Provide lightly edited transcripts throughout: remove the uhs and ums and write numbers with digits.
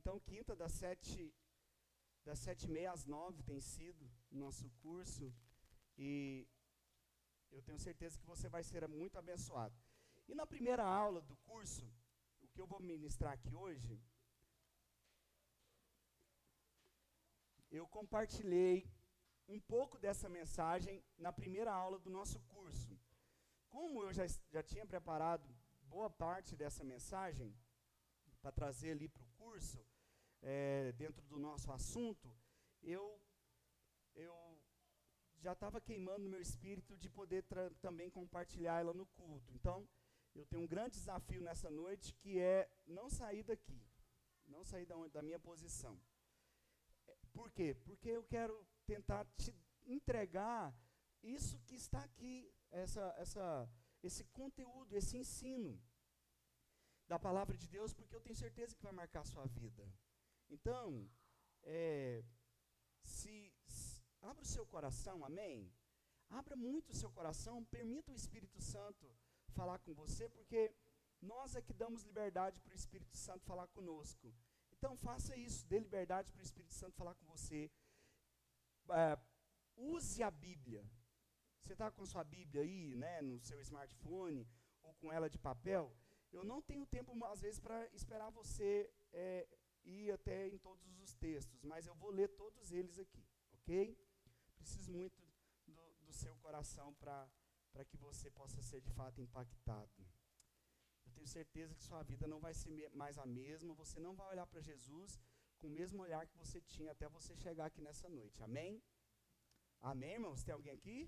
Então, quinta, das 7h30 às 9h tem sido o nosso curso. E eu tenho certeza que você vai ser muito abençoado. E na primeira aula do curso, o que eu vou ministrar aqui hoje, eu compartilhei um pouco dessa mensagem na primeira aula do nosso curso. Como eu já tinha preparado boa parte dessa mensagem para trazer ali para o curso, dentro do nosso assunto, eu já estava queimando no meu espírito de poder também compartilhar ela no culto. Então, eu tenho um grande desafio nessa noite, que é não sair daqui, não sair da minha posição. Por quê? Porque eu quero tentar te entregar isso que está aqui, esse conteúdo, esse ensino da palavra de Deus, porque eu tenho certeza que vai marcar a sua vida. Então, abra o seu coração, amém? Abra muito o seu coração, permita o Espírito Santo falar com você, porque nós é que damos liberdade para o Espírito Santo falar conosco. Então, faça isso, dê liberdade para o Espírito Santo falar com você. Use a Bíblia. Você está com sua Bíblia aí, né, no seu smartphone, ou com ela de papel? Eu não tenho tempo, às vezes, para esperar você ir até em todos os textos, mas eu vou ler todos eles aqui, ok? Preciso muito do seu coração para que você possa ser, de fato, impactado. Eu tenho certeza que sua vida não vai ser mais a mesma, você não vai olhar para Jesus com o mesmo olhar que você tinha até você chegar aqui nessa noite, amém? Amém, irmãos? Tem alguém aqui?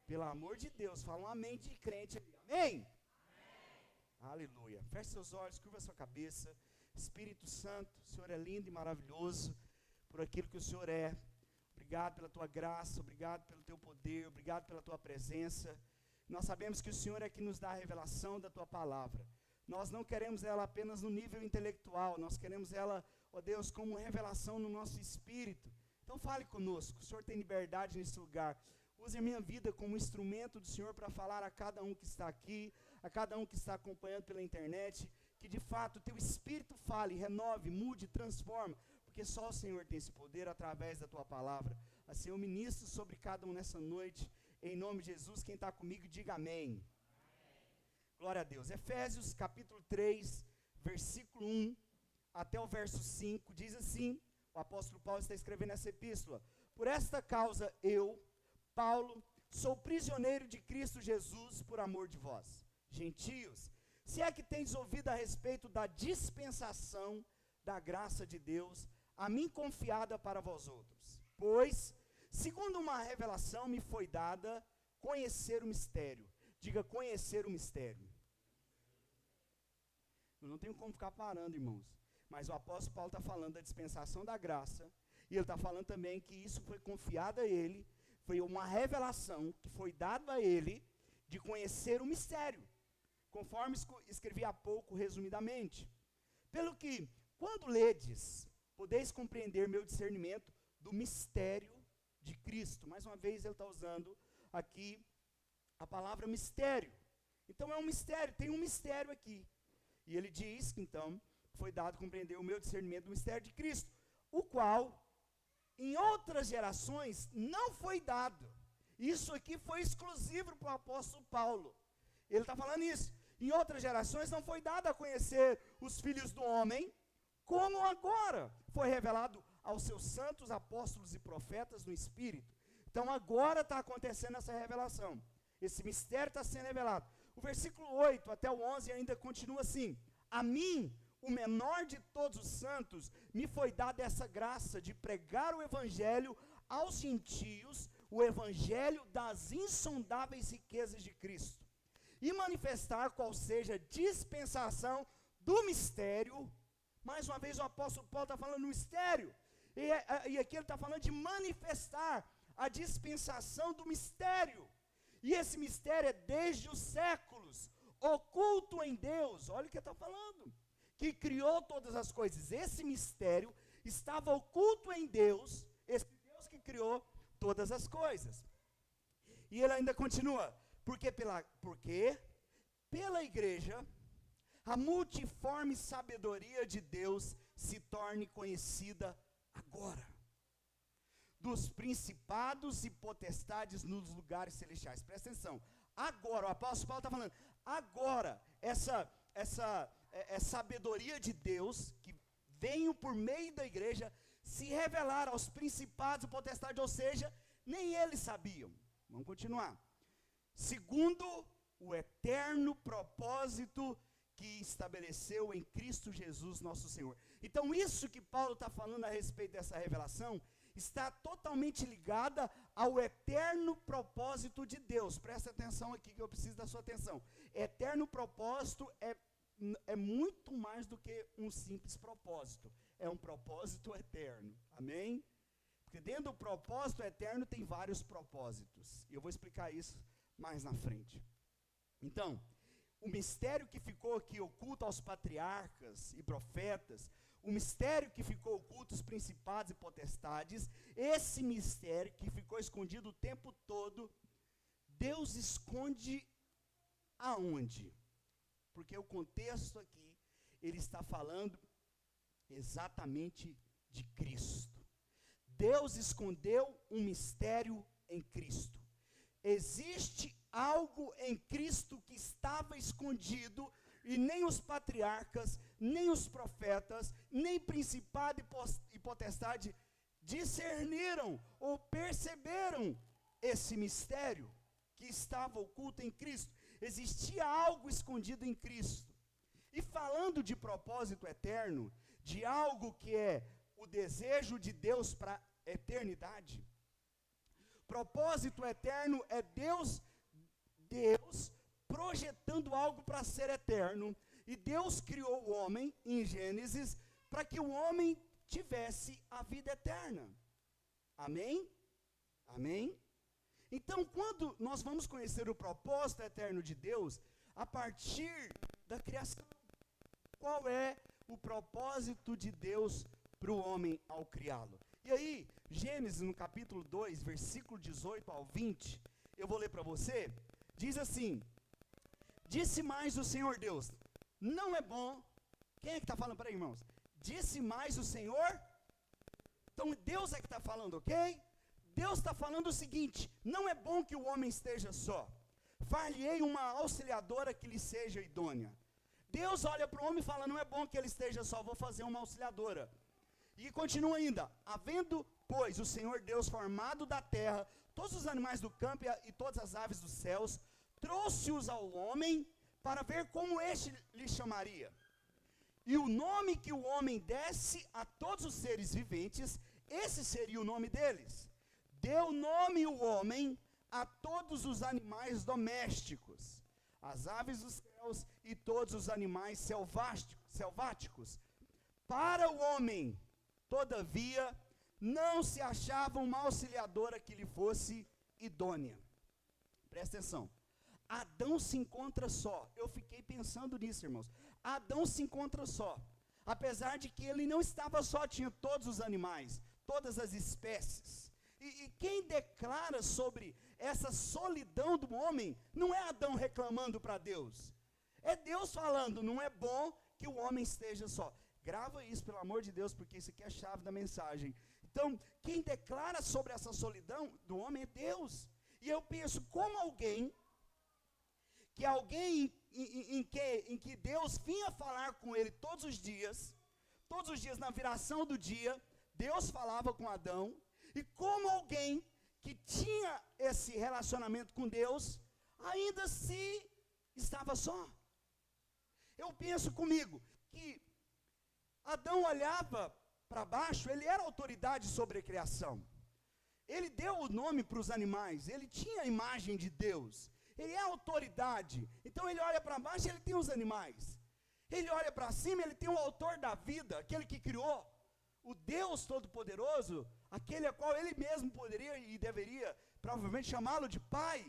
Pelo amor de Deus, fala um amém de crente ali, amém? Aleluia. Feche seus olhos, curva sua cabeça. Espírito Santo, o Senhor é lindo e maravilhoso por aquilo que o Senhor é. Obrigado pela tua graça, obrigado pelo teu poder, obrigado pela tua presença. Nós sabemos que o Senhor é que nos dá a revelação da tua palavra. Nós não queremos ela apenas no nível intelectual, nós queremos ela, ó Deus, como revelação no nosso espírito. Então fale conosco, o Senhor tem liberdade nesse lugar. Use a minha vida como instrumento do Senhor para falar a cada um que está aqui, a cada um que está acompanhando pela internet, que de fato o teu Espírito fale, renove, mude, transforma, porque só o Senhor tem esse poder através da tua palavra. Assim eu ministro sobre cada um nessa noite, em nome de Jesus. Quem está comigo, diga amém. Glória a Deus. Efésios capítulo 3, versículo 1 até o verso 5, diz assim, o apóstolo Paulo está escrevendo essa epístola: por esta causa eu, Paulo, sou prisioneiro de Cristo Jesus por amor de vós, gentios, se é que tendes ouvido a respeito da dispensação da graça de Deus, a mim confiada para vós outros. Pois, segundo uma revelação me foi dada conhecer o mistério. Diga, conhecer o mistério. Eu não tenho como ficar parando, irmãos. Mas o apóstolo Paulo está falando da dispensação da graça, e ele está falando também que isso foi confiado a ele, foi uma revelação que foi dada a ele de conhecer o mistério, conforme escrevi há pouco, resumidamente. Pelo que, quando ledes, podeis compreender meu discernimento do mistério de Cristo. Mais uma vez ele está usando aqui a palavra mistério. Então é um mistério, tem um mistério aqui. E ele diz que então foi dado compreender o meu discernimento do mistério de Cristo, o qual em outras gerações não foi dado. Isso aqui foi exclusivo para o apóstolo Paulo. Ele está falando isso. Em outras gerações não foi dado a conhecer os filhos do homem, como agora foi revelado aos seus santos apóstolos e profetas no Espírito. Então agora está acontecendo essa revelação. Esse mistério está sendo revelado. O versículo 8 até o 11 ainda continua assim: a mim, o menor de todos os santos, me foi dada essa graça de pregar o evangelho aos gentios, o evangelho das insondáveis riquezas de Cristo, e manifestar qual seja a dispensação do mistério. Mais uma vez o apóstolo Paulo está falando do mistério, e aqui ele está falando de manifestar a dispensação do mistério. E esse mistério é desde os séculos, oculto em Deus. Olha o que ele está falando, que criou todas as coisas. Esse mistério estava oculto em Deus, esse Deus que criou todas as coisas. E ele ainda continua, porque pela igreja, a multiforme sabedoria de Deus se torne conhecida agora. Dos principados e potestades nos lugares celestiais. Presta atenção. Agora, o apóstolo Paulo está falando, agora, essa sabedoria de Deus, que veio por meio da igreja, se revelar aos principados e potestades, ou seja, nem eles sabiam. Vamos continuar. Segundo o eterno propósito que estabeleceu em Cristo Jesus nosso Senhor. Então isso que Paulo está falando a respeito dessa revelação, está totalmente ligada ao eterno propósito de Deus. Presta atenção aqui que eu preciso da sua atenção. Eterno propósito é muito mais do que um simples propósito. É um propósito eterno. Amém? Porque dentro do propósito eterno tem vários propósitos. E eu vou explicar isso mais na frente. Então, o mistério que ficou aqui oculto aos patriarcas e profetas, o mistério que ficou oculto aos principados e potestades, esse mistério que ficou escondido o tempo todo, Deus esconde aonde? Porque o contexto aqui, ele está falando exatamente de Cristo. Deus escondeu um mistério em Cristo. Existe algo em Cristo que estava escondido e nem os patriarcas, nem os profetas, nem principado e potestade discerniram ou perceberam esse mistério que estava oculto em Cristo. Existia algo escondido em Cristo. E falando de propósito eterno, de algo que é o desejo de Deus para a eternidade, propósito eterno é Deus projetando algo para ser eterno. E Deus criou o homem, em Gênesis, para que o homem tivesse a vida eterna. Amém? Amém? Então, quando nós vamos conhecer o propósito eterno de Deus, a partir da criação, qual é o propósito de Deus para o homem ao criá-lo? E aí, Gênesis, no capítulo 2, versículo 18 ao 20, eu vou ler para você, diz assim: disse mais o Senhor Deus, não é bom. Quem é que está falando? Peraí, irmãos. Disse mais o Senhor. Então Deus é que está falando, ok? Deus está falando o seguinte: não é bom que o homem esteja só. Far-lhe-ei uma auxiliadora que lhe seja idônea. Deus olha para o homem e fala: não é bom que ele esteja só, vou fazer uma auxiliadora. E continua ainda: havendo, pois, o Senhor Deus formado da terra todos os animais do campo e todas as aves dos céus, trouxe-os ao homem para ver como este lhe chamaria. E o nome que o homem desse a todos os seres viventes, esse seria o nome deles. Deu nome o homem a todos os animais domésticos, as aves dos céus e todos os animais selváticos. Para o homem, todavia, não se achava uma auxiliadora que lhe fosse idônea. Presta atenção. Adão se encontra só. Eu fiquei pensando nisso, irmãos. Adão se encontra só. Apesar de que ele não estava só, tinha todos os animais, todas as espécies. E quem declara sobre essa solidão do homem, não é Adão reclamando para Deus. É Deus falando, não é bom que o homem esteja só. Grava isso, pelo amor de Deus, porque isso aqui é a chave da mensagem. Então, quem declara sobre essa solidão do homem é Deus. E eu penso, como alguém em que Deus vinha falar com ele todos os dias na viração do dia, Deus falava com Adão, e como alguém que tinha esse relacionamento com Deus, ainda se estava só. Eu penso comigo, que Adão olhava para baixo, ele era autoridade sobre a criação. Ele deu o nome para os animais, ele tinha a imagem de Deus. Ele é autoridade. Então ele olha para baixo e ele tem os animais. Ele olha para cima, ele tem o autor da vida, aquele que criou. O Deus Todo-Poderoso, aquele a qual ele mesmo poderia e deveria provavelmente chamá-lo de Pai.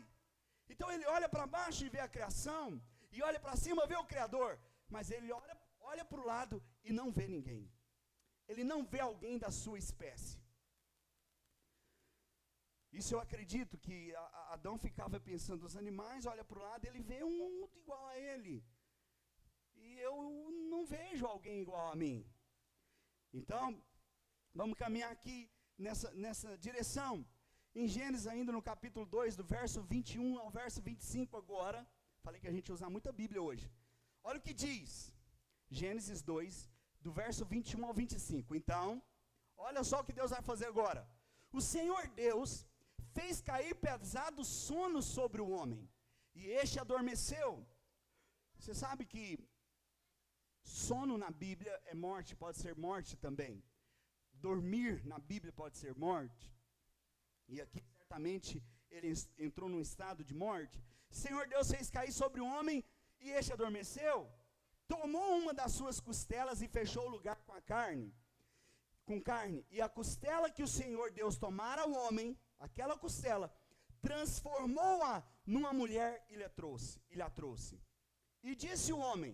Então ele olha para baixo e vê a criação, e olha para cima e vê o Criador. Mas ele olha para o lado e não vê ninguém. Ele não vê alguém da sua espécie. Isso eu acredito que Adão ficava pensando, os animais, olha para o lado, ele vê um outro igual a ele. E eu não vejo alguém igual a mim. Então, vamos caminhar aqui nessa direção. Em Gênesis, ainda no capítulo 2, do verso 21 ao verso 25 agora. Falei que a gente ia usar muita Bíblia hoje. Olha o que diz. Gênesis 2, do verso 21 ao 25. Então, olha só o que Deus vai fazer agora. O Senhor Deus fez cair pesado sono sobre o homem, e este adormeceu. Você sabe que sono na Bíblia é morte, pode ser morte também. Dormir na Bíblia pode ser morte. E aqui certamente ele entrou num estado de morte. O Senhor Deus fez cair sobre o homem, e este adormeceu. Tomou uma das suas costelas e fechou o lugar com carne. E a costela que o Senhor Deus tomara ao homem, aquela costela, transformou-a numa mulher e lhe trouxe. E disse o homem: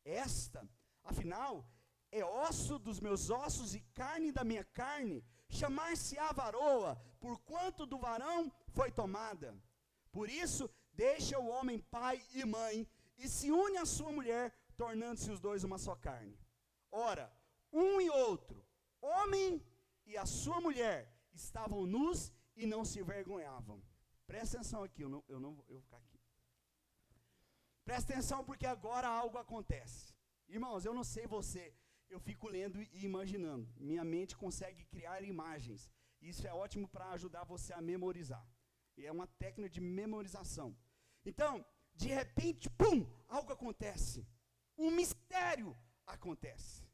esta, afinal, é osso dos meus ossos e carne da minha carne, chamar-se-á varoa, porquanto do varão foi tomada. Por isso, deixa o homem pai e mãe, e se une à sua mulher, tornando-se os dois uma só carne. Ora, um e outro, homem e a sua mulher, estavam nus e não se envergonhavam. Presta atenção aqui, eu vou ficar aqui. Presta atenção, porque agora algo acontece. Irmãos, eu não sei você, eu fico lendo e imaginando. Minha mente consegue criar imagens. Isso é ótimo para ajudar você a memorizar. E é uma técnica de memorização. Então, de repente, pum, algo acontece. Um mistério acontece.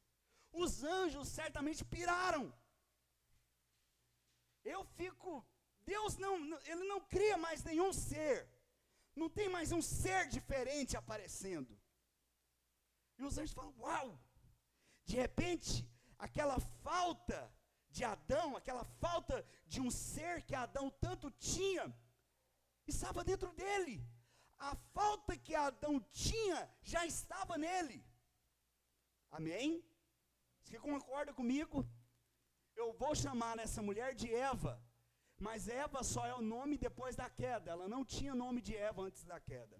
Os anjos certamente piraram. Eu fico, Deus ele não cria mais nenhum ser. Não tem mais um ser diferente aparecendo. E os anjos falam: uau! De repente, aquela falta de Adão, aquela falta de um ser que Adão tanto tinha, estava dentro dele. A falta que Adão tinha já estava nele. Amém? Você concorda comigo? Eu vou chamar essa mulher de Eva, mas Eva só é o nome depois da queda. Ela não tinha nome de Eva antes da queda.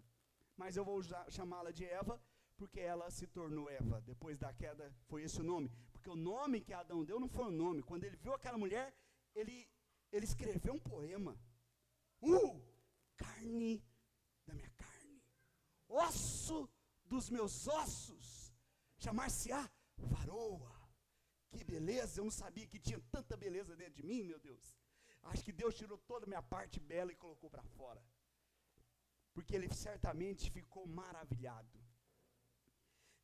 Mas eu vou chamá-la de Eva, porque ela se tornou Eva. Depois da queda foi esse o nome. Porque o nome que Adão deu não foi o nome. Quando ele viu aquela mulher, ele escreveu um poema. Carne da minha carne, osso dos meus ossos, chamar-se-á varoa. Que beleza, eu não sabia que tinha tanta beleza dentro de mim, meu Deus. Acho que Deus tirou toda a minha parte bela e colocou para fora. Porque ele certamente ficou maravilhado.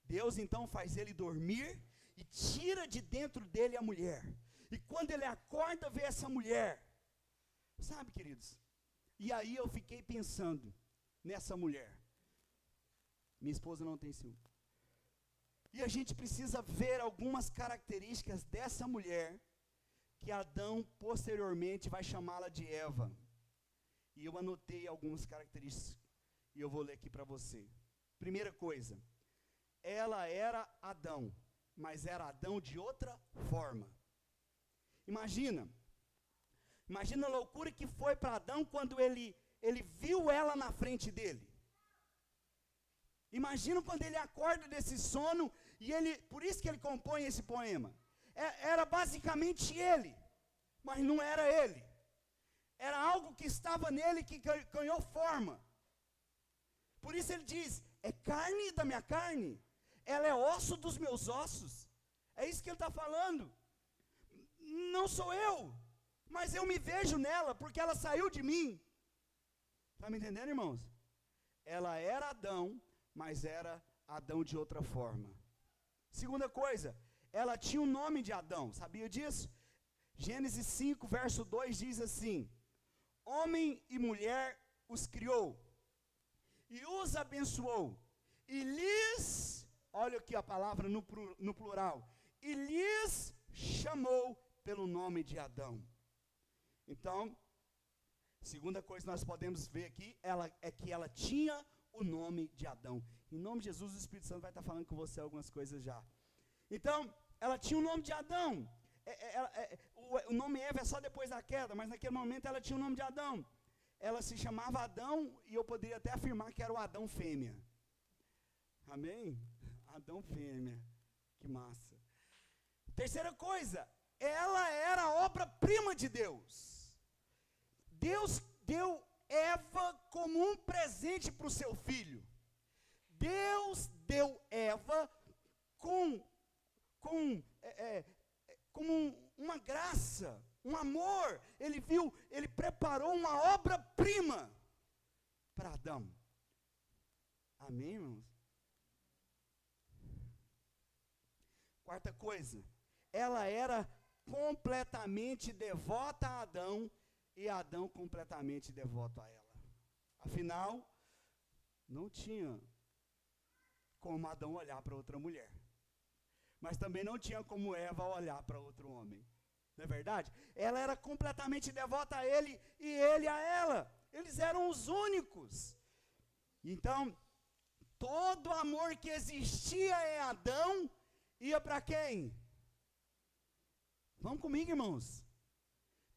Deus então faz ele dormir e tira de dentro dele a mulher. E quando ele acorda, vê essa mulher. Sabe, queridos? E aí eu fiquei pensando nessa mulher. Minha esposa não tem ciúme. E a gente precisa ver algumas características dessa mulher, que Adão posteriormente vai chamá-la de Eva. E eu anotei algumas características, e eu vou ler aqui para você. Primeira coisa, ela era Adão, mas era Adão de outra forma. Imagina a loucura que foi para Adão quando ele viu ela na frente dele. Imagina quando ele acorda desse sono, e por isso que ele compõe esse poema. Era basicamente ele, mas não era ele. Era algo que estava nele que ganhou forma. Por isso ele diz: é carne da minha carne, ela é osso dos meus ossos. É isso que ele está falando. Não sou eu, mas eu me vejo nela, porque ela saiu de mim. Está me entendendo, irmãos? Ela era Adão, mas era Adão de outra forma. Segunda coisa, ela tinha o nome de Adão, sabia disso? Gênesis 5, verso 2 diz assim: homem e mulher os criou, e os abençoou, e lhes, olha aqui a palavra no plural, e lhes chamou pelo nome de Adão. Então, segunda coisa que nós podemos ver aqui, é que ela tinha o nome de Adão. Em nome de Jesus, o Espírito Santo vai estar falando com você algumas coisas já. Então, ela tinha o nome de Adão. O nome Eva é só depois da queda, mas naquele momento ela tinha o nome de Adão. Ela se chamava Adão, e eu poderia até afirmar que era o Adão fêmea. Amém? Adão fêmea. Que massa. Terceira coisa, ela era a obra-prima de Deus. Deus deu Eva como um presente para o seu filho. Deus deu Eva como uma graça, um amor. Ele preparou uma obra-prima para Adão. Amém, irmãos? Quarta coisa, ela era completamente devota a Adão e Adão completamente devoto a ela. Afinal, não tinha como Adão olhar para outra mulher, mas também não tinha como Eva olhar para outro homem. Não é verdade? Ela era completamente devota a ele e ele a ela. Eles eram os únicos. Então, todo amor que existia em Adão ia para quem? Vamos comigo, irmãos.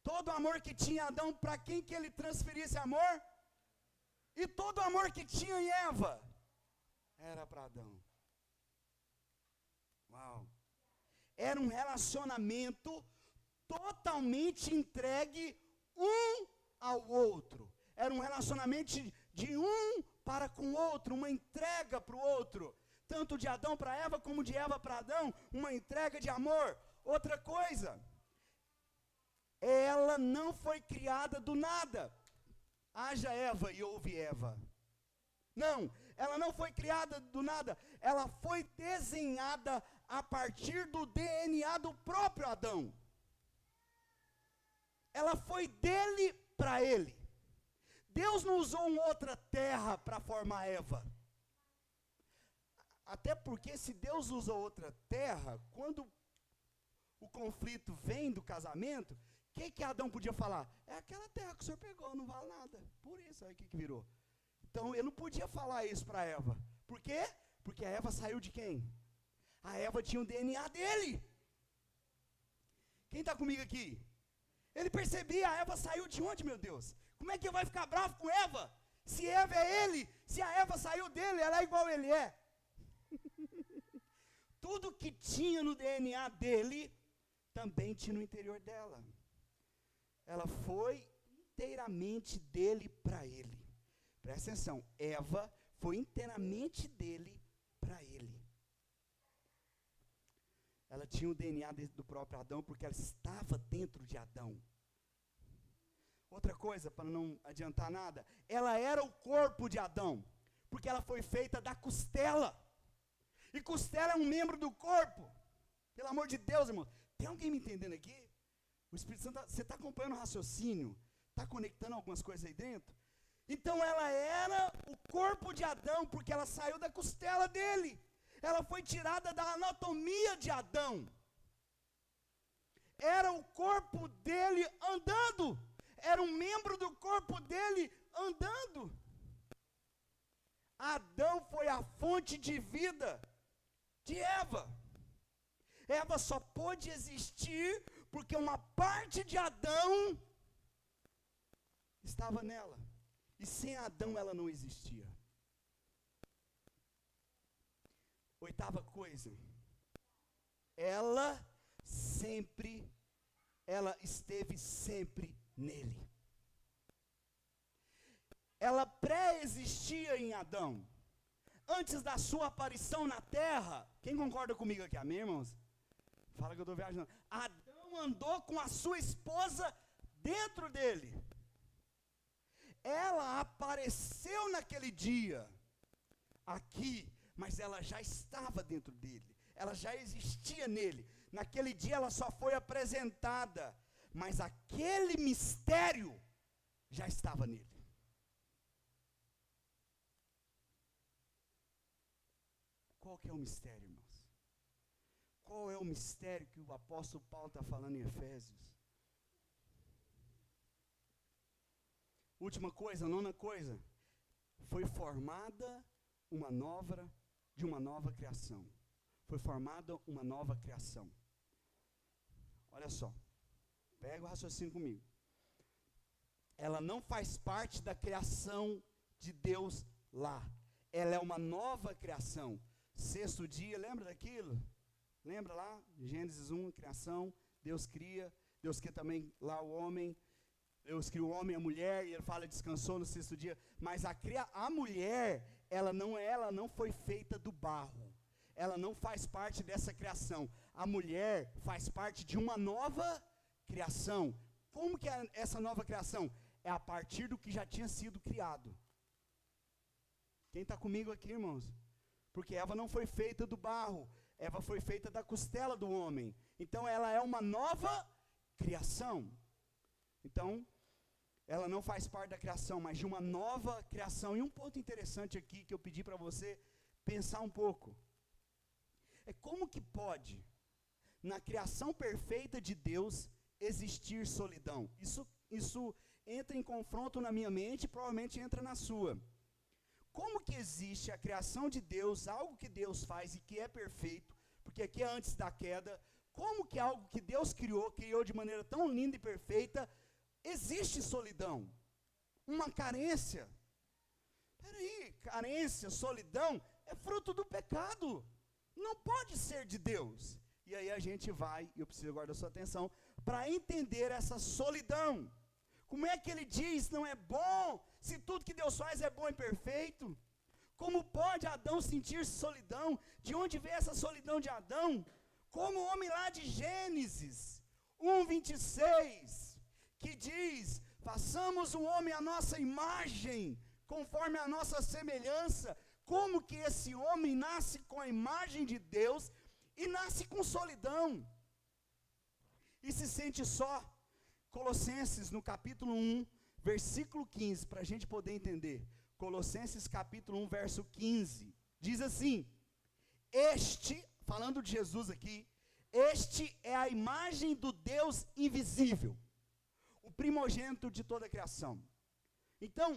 Todo amor que tinha Adão, para quem que ele transferia esse amor? E todo amor que tinha em Eva era para Adão. Uau! Era um relacionamento totalmente entregue um ao outro. Era um relacionamento de um para com o outro, uma entrega para o outro. Tanto de Adão para Eva, como de Eva para Adão, uma entrega de amor. Outra coisa, ela não foi criada do nada. Haja Eva e houve Eva. Não, ela não foi criada do nada. Ela foi desenhada a partir do DNA do próprio Adão. Ela foi dele para ele. Deus não usou uma outra terra para formar Eva. Até porque se Deus usa outra terra, quando o conflito vem do casamento, o que Adão podia falar? É aquela terra que o senhor pegou, não vale nada. Por isso, aí o que virou? Então, ele não podia falar isso para Eva. Por quê? Porque a Eva saiu de quem? A Eva tinha o DNA dele. Quem está comigo aqui? Ele percebia, a Eva saiu de onde, meu Deus? Como é que ele vai ficar bravo com Eva? Se Eva é ele, se a Eva saiu dele, ela é igual ele é. Tudo que tinha no DNA dele, também tinha no interior dela. Ela foi inteiramente dele para ele. Presta atenção, Eva foi inteiramente dele para ele. Ela tinha o DNA do próprio Adão, porque ela estava dentro de Adão. Outra coisa, para não adiantar nada, ela era o corpo de Adão, porque ela foi feita da costela. E costela é um membro do corpo. Pelo amor de Deus, irmão. Tem alguém me entendendo aqui? O Espírito Santo, você está acompanhando o raciocínio? Está conectando algumas coisas aí dentro? Então ela era o corpo de Adão, porque ela saiu da costela dele. Ela foi tirada da anatomia de Adão. Era o corpo dele andando. Era um membro do corpo dele andando. Adão foi a fonte de vida de Eva. Eva só pôde existir porque uma parte de Adão estava nela. E sem Adão ela não existia. Oitava coisa. Ela esteve sempre nele. Ela pré-existia em Adão. Antes da sua aparição na terra, quem concorda comigo aqui, amém, irmãos? Fala que eu estou viajando. Adão andou com a sua esposa dentro dele. Ela apareceu naquele dia, aqui, mas ela já estava dentro dele. Ela já existia nele. Naquele dia ela só foi apresentada, mas aquele mistério já estava nele. Qual que é o mistério, irmãos? Qual é o mistério que o apóstolo Paulo está falando em Efésios? Última coisa, nona coisa, foi formada de uma nova criação. Foi formada uma nova criação. Olha só, pega o raciocínio comigo. Ela não faz parte da criação de Deus lá. Ela é uma nova criação. Sexto dia, lembra daquilo? Lembra lá? Gênesis 1, criação, Deus cria, Deus cria também lá o homem, Deus cria o homem e a mulher, e ele fala, descansou no sexto dia, mas a mulher, ela não foi feita do barro, ela não faz parte dessa criação, a mulher faz parte de uma nova criação. Como que é essa nova criação? É a partir do que já tinha sido criado. Quem está comigo aqui, irmãos? Porque Eva não foi feita do barro, Eva foi feita da costela do homem, então ela é uma nova criação. Então, ela não faz parte da criação, mas de uma nova criação. E um ponto interessante aqui que eu pedi para você pensar um pouco, é como que pode, na criação perfeita de Deus, existir solidão? Isso entra em confronto na minha mente e provavelmente entra na sua. Como que existe a criação de Deus, algo que Deus faz e que é perfeito, porque aqui é antes da queda, como que algo que Deus criou de maneira tão linda e perfeita, existe solidão, uma carência? Peraí, carência, solidão, é fruto do pecado, não pode ser de Deus. E aí a gente vai, e eu preciso agora da sua atenção, para entender essa solidão. Como é que ele diz, não é bom, se tudo que Deus faz é bom e perfeito? Como pode Adão sentir solidão? De onde veio essa solidão de Adão? Como o homem lá de Gênesis 1:26, que diz, façamos o homem à nossa imagem, conforme a nossa semelhança. Como que esse homem nasce com a imagem de Deus e nasce com solidão? E se sente só? Colossenses, no capítulo 1, versículo 15, para a gente poder entender. Colossenses capítulo 1, verso 15, diz assim, falando de Jesus aqui, este é a imagem do Deus invisível, o primogênito de toda a criação. Então,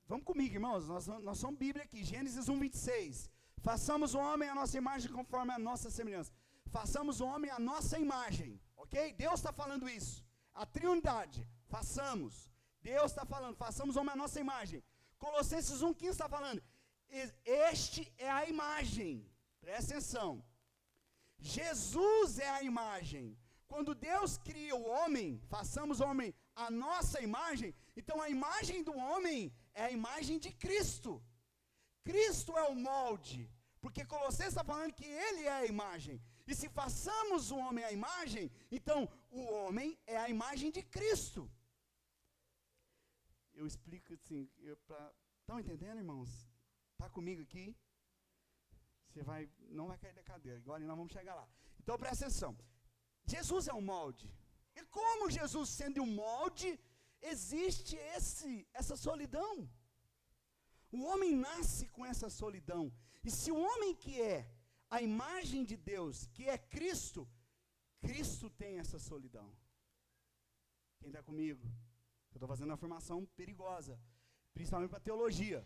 vamos comigo, irmãos, nós somos Bíblia aqui, Gênesis 1:26, façamos o homem à nossa imagem conforme a nossa semelhança, façamos o homem à nossa imagem, ok? Deus está falando isso, a Trindade, façamos, Deus está falando, façamos o homem à nossa imagem. Colossenses 1:15 está falando, este é a imagem, presta atenção, Jesus é a imagem. Quando Deus cria o homem, façamos o homem a nossa imagem, então a imagem do homem é a imagem de Cristo. Cristo é o molde, porque Colossenses está falando que ele é a imagem. E se façamos o homem a imagem, então o homem é a imagem de Cristo. Eu explico assim, estão entendendo, irmãos? Está comigo aqui? Você não vai cair da cadeira, agora nós vamos chegar lá. Então presta atenção, Jesus é um molde, e como Jesus sendo um molde, existe essa solidão. O homem nasce com essa solidão, e se o homem que é a imagem de Deus, que é Cristo, Cristo tem essa solidão. Quem está comigo? Eu estou fazendo uma afirmação perigosa, principalmente para teologia,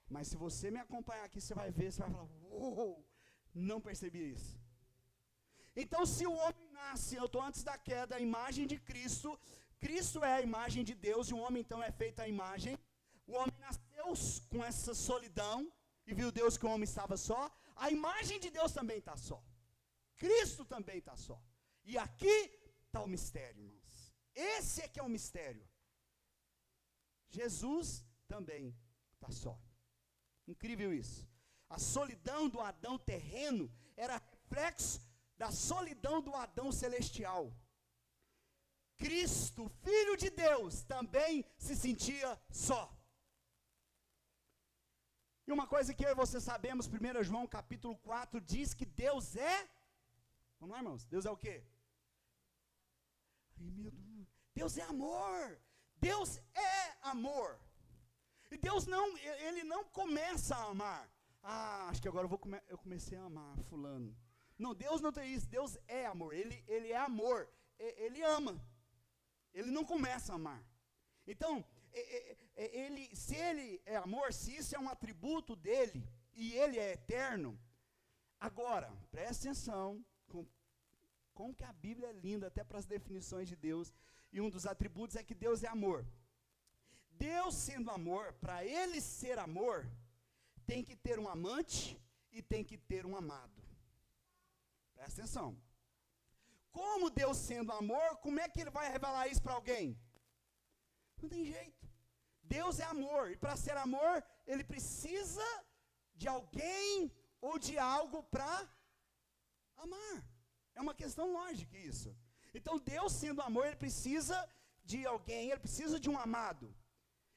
mas se você me acompanhar aqui, você vai ver, você vai falar, uou, não percebi isso. Então se o homem nasce, eu estou antes da queda, a imagem de Cristo, Cristo é a imagem de Deus, e o homem então é feito a imagem, o homem nasceu com essa solidão, e viu Deus que o homem estava só, a imagem de Deus também está só, Cristo também está só, e aqui está o mistério, irmãos, esse é que é o mistério, Jesus também está só, incrível isso, a solidão do Adão terreno, era reflexo da solidão do Adão celestial, Cristo, Filho de Deus, também se sentia só. E uma coisa que eu e você sabemos, 1 João capítulo 4, diz que Deus é, vamos lá, irmãos, Deus é o quê? Ai, meu Deus, Deus é amor, Deus é amor, e Deus ele não começa a amar, acho que agora eu comecei a amar fulano, não, Deus não tem isso, Deus é amor, ele é amor, ele ama, ele não começa a amar, então, se ele é amor, se isso é um atributo dele, e ele é eterno, agora, preste atenção, como que a Bíblia é linda, até para as definições de Deus, e um dos atributos é que Deus é amor. Deus sendo amor, para ele ser amor, tem que ter um amante, e tem que ter um amado. Presta atenção. Como Deus sendo amor, como é que ele vai revelar isso para alguém? Não tem jeito. Deus é amor, e para ser amor, ele precisa de alguém ou de algo para amar. É uma questão lógica isso. Então Deus sendo amor, ele precisa de alguém, ele precisa de um amado.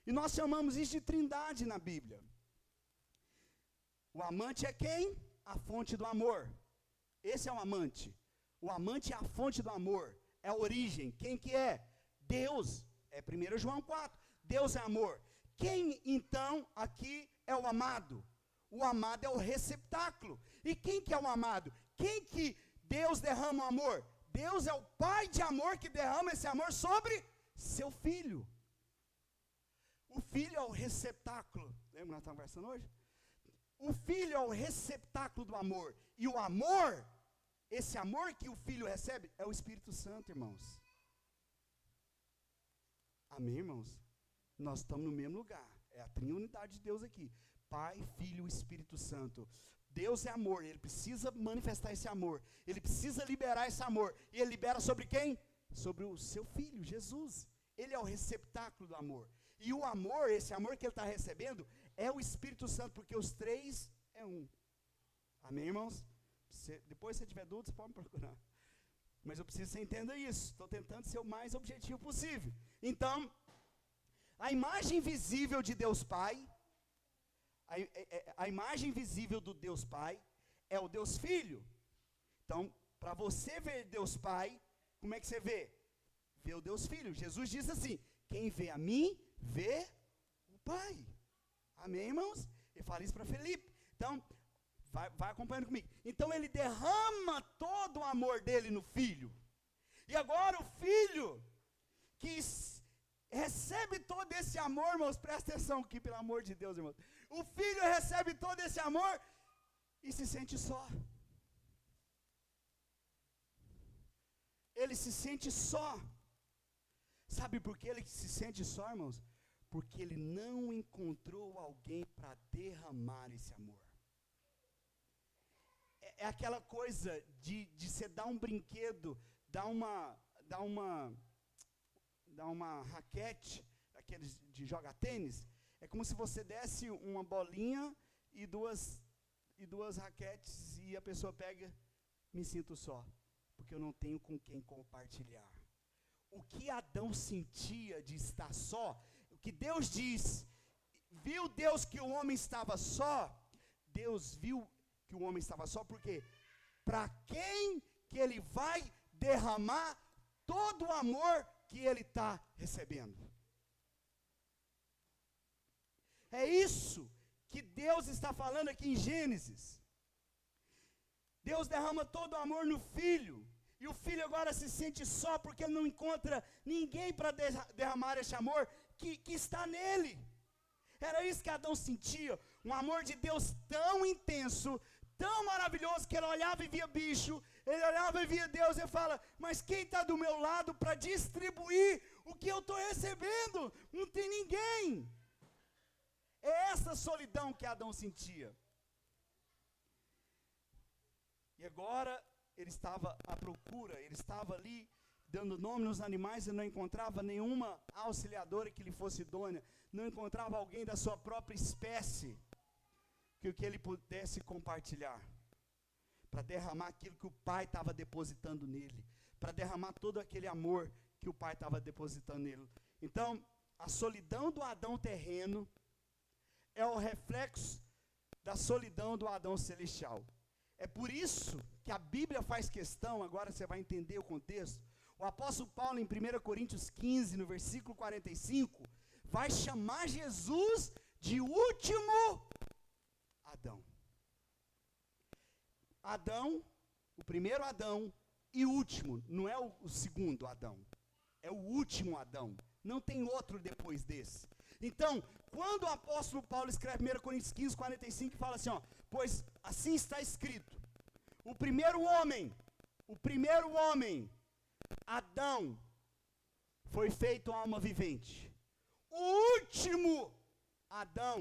E nós chamamos isso de trindade na Bíblia. O amante é quem? A fonte do amor. Esse é o amante. O amante é a fonte do amor, é a origem. Quem que é? Deus. É 1 João 4. Deus é amor. Quem então aqui é o amado? O amado é o receptáculo. E quem que é o amado? Quem que Deus derrama o amor? Deus é o Pai de amor que derrama esse amor sobre seu Filho. O Filho é o receptáculo. Lembra que nós estamos conversando hoje? O Filho é o receptáculo do amor. E o amor, esse amor que o Filho recebe, é o Espírito Santo, irmãos. Amém, irmãos? Nós estamos no mesmo lugar. É a triunidade de Deus aqui. Pai, Filho e Espírito Santo. Deus é amor, ele precisa manifestar esse amor. Ele precisa liberar esse amor. E ele libera sobre quem? Sobre o seu Filho, Jesus. Ele é o receptáculo do amor. E o amor, esse amor que ele está recebendo, é o Espírito Santo, porque os três é um. Amém, irmãos? Depois, se você tiver dúvidas, pode me procurar. Mas eu preciso que você entenda isso. Estou tentando ser o mais objetivo possível. Então, a imagem visível de Deus Pai, a imagem visível do Deus Pai é o Deus Filho. Então, para você ver Deus Pai, como é que você vê? Vê o Deus Filho. Jesus diz assim: quem vê a mim, vê o Pai. Amém, irmãos? Ele fala isso para Felipe. Então, vai acompanhando comigo. Então, ele derrama todo o amor dele no Filho. E agora o Filho, que recebe todo esse amor, irmãos, presta atenção aqui, pelo amor de Deus, irmãos. O Filho recebe todo esse amor e se sente só. Ele se sente só. Sabe por que ele se sente só, irmãos? Porque ele não encontrou alguém para derramar esse amor. É aquela coisa de você dar um brinquedo, dar uma raquete, aqueles de jogar tênis. É como se você desse uma bolinha e duas raquetes e a pessoa pega, me sinto só, porque eu não tenho com quem compartilhar. O que Adão sentia de estar só, o que Deus diz, viu Deus que o homem estava só, Deus viu que o homem estava só, porque para quem que ele vai derramar todo o amor que ele está recebendo? É isso que Deus está falando aqui em Gênesis. Deus derrama todo o amor no Filho. E o Filho agora se sente só porque ele não encontra ninguém para derramar esse amor que está nele. Era isso que Adão sentia. Um amor de Deus tão intenso, tão maravilhoso, que ele olhava e via bicho. Ele olhava e via Deus e fala: mas quem está do meu lado para distribuir o que eu estou recebendo? Não tem ninguém. É essa solidão que Adão sentia. E agora ele estava à procura, ele estava ali dando nome nos animais e não encontrava nenhuma auxiliadora que lhe fosse idônea, não encontrava alguém da sua própria espécie que ele pudesse compartilhar, para derramar aquilo que o Pai estava depositando nele, para derramar todo aquele amor que o Pai estava depositando nele. Então, a solidão do Adão terreno é o reflexo da solidão do Adão celestial. É por isso que a Bíblia faz questão, agora você vai entender o contexto. O apóstolo Paulo, em 1 Coríntios 15, no versículo 45, vai chamar Jesus de último Adão. Adão, o primeiro Adão e último, não é o segundo Adão, é o último Adão. Não tem outro depois desse. Então, quando o apóstolo Paulo escreve 1 Coríntios 15, 45, fala assim, ó: pois assim está escrito, o primeiro homem, Adão, foi feito alma vivente. O último Adão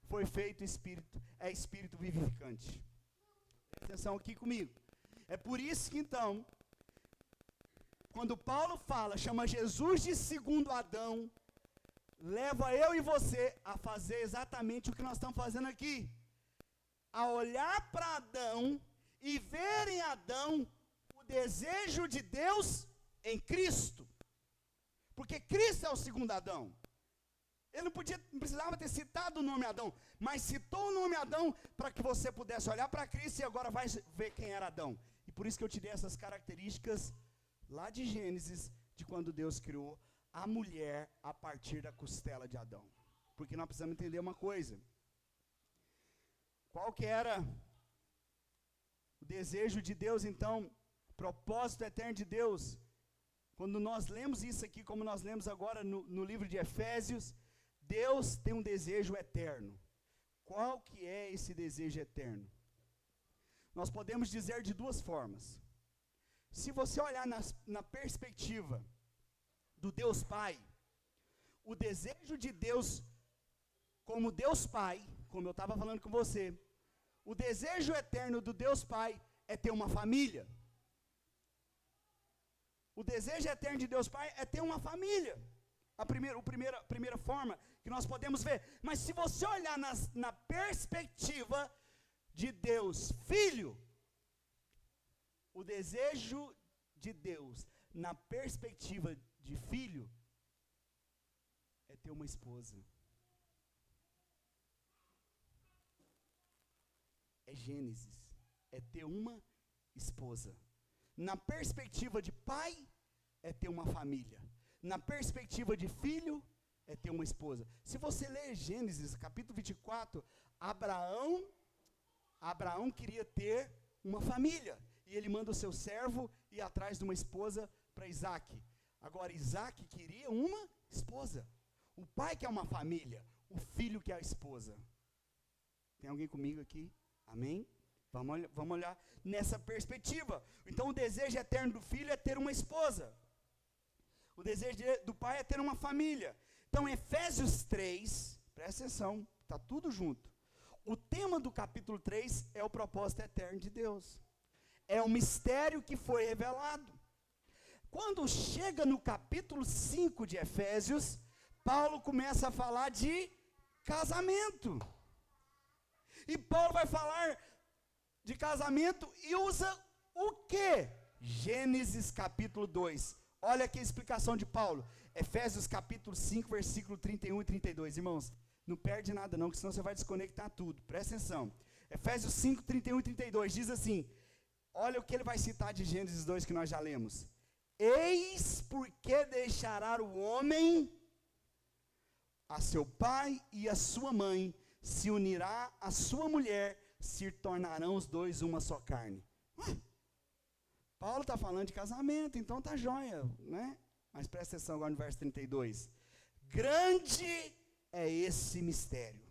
foi feito espírito vivificante. Presta atenção aqui comigo. É por isso que então, quando Paulo fala, chama Jesus de segundo Adão, leva eu e você a fazer exatamente o que nós estamos fazendo aqui. A olhar para Adão e ver em Adão o desejo de Deus em Cristo. Porque Cristo é o segundo Adão. Ele não precisava ter citado o nome Adão, mas citou o nome Adão para que você pudesse olhar para Cristo e agora vai ver quem era Adão. E por isso que eu te dei essas características lá de Gênesis, de quando Deus criou a mulher a partir da costela de Adão. Porque nós precisamos entender uma coisa. Qual que era o desejo de Deus, então, propósito eterno de Deus? Quando nós lemos isso aqui, como nós lemos agora no livro de Efésios, Deus tem um desejo eterno. Qual que é esse desejo eterno? Nós podemos dizer de duas formas. Se você olhar na perspectiva do Deus Pai, o desejo de Deus como Deus Pai, como eu estava falando com você, o desejo eterno do Deus Pai é ter uma família. O desejo eterno de Deus Pai é ter uma família. A primeira forma que nós podemos ver. Mas se você olhar na perspectiva de Deus Filho, o desejo de Deus na perspectiva de filho é ter uma esposa. É Gênesis, é ter uma esposa. Na perspectiva de pai, é ter uma família. Na perspectiva de filho, é ter uma esposa. Se você ler Gênesis, capítulo 24, Abraão queria ter uma família. E ele manda o seu servo ir atrás de uma esposa para Isaac. Agora, Isaac queria uma esposa. O pai quer uma família, o filho quer a esposa. Tem alguém comigo aqui? Amém? Vamos olhar nessa perspectiva. Então, o desejo eterno do filho é ter uma esposa. O desejo do pai é ter uma família. Então, Efésios 3, presta atenção, está tudo junto. O tema do capítulo 3 é o propósito eterno de Deus. É um mistério que foi revelado. Quando chega no capítulo 5 de Efésios, Paulo começa a falar de casamento. E Paulo vai falar de casamento e usa o quê? Gênesis capítulo 2. Olha aqui a explicação de Paulo. Efésios capítulo 5, versículo 31 e 32. Irmãos, não perde nada não, porque senão você vai desconectar tudo. Presta atenção. Efésios 5, 31 e 32 diz assim, olha o que ele vai citar de Gênesis 2 que nós já lemos. Eis porque deixará o homem a seu pai e a sua mãe, se unirá a sua mulher, se tornarão os dois uma só carne. Paulo está falando de casamento, então tá jóia, né? Mas presta atenção agora no verso 32. Grande é esse mistério,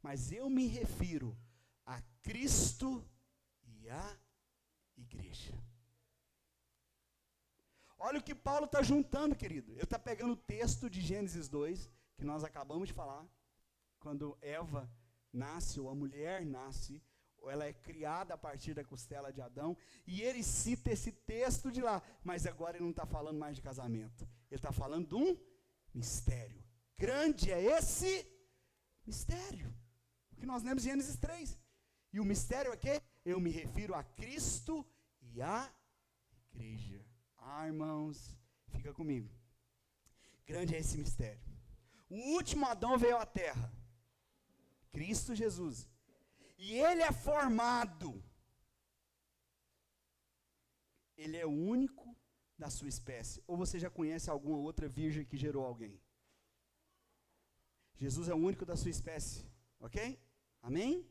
mas eu me refiro a Cristo e a igreja. Olha o que Paulo está juntando, querido. Ele está pegando o texto de Gênesis 2, que nós acabamos de falar, quando Eva nasce, ou a mulher nasce, ou ela é criada a partir da costela de Adão, e ele cita esse texto de lá, mas agora ele não está falando mais de casamento, ele está falando de um mistério. Grande é esse mistério, o que nós lemos em Gênesis 3, e o mistério é que eu me refiro a Cristo e a igreja. Irmãos, fica comigo, grande é esse mistério. O último Adão veio à terra, Cristo Jesus, e ele é formado, ele é o único da sua espécie. Ou você já conhece alguma outra virgem que gerou alguém? Jesus é o único da sua espécie, ok? Amém?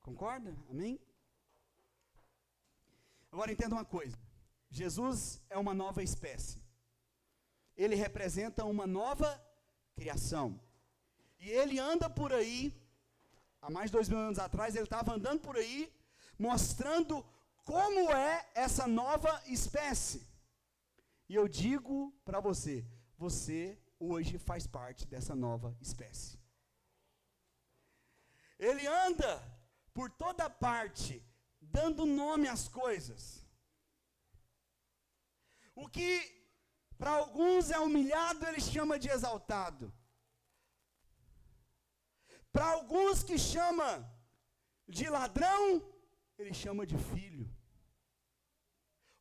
Concorda? Amém? Agora entenda uma coisa, Jesus é uma nova espécie, ele representa uma nova criação, e ele anda por aí, há mais de 2000 anos atrás, ele estava andando por aí, mostrando como é essa nova espécie. E eu digo para você, você hoje faz parte dessa nova espécie. Ele anda por toda parte dando nome às coisas. O que para alguns é humilhado, ele chama de exaltado. Para alguns que chama de ladrão, ele chama de filho.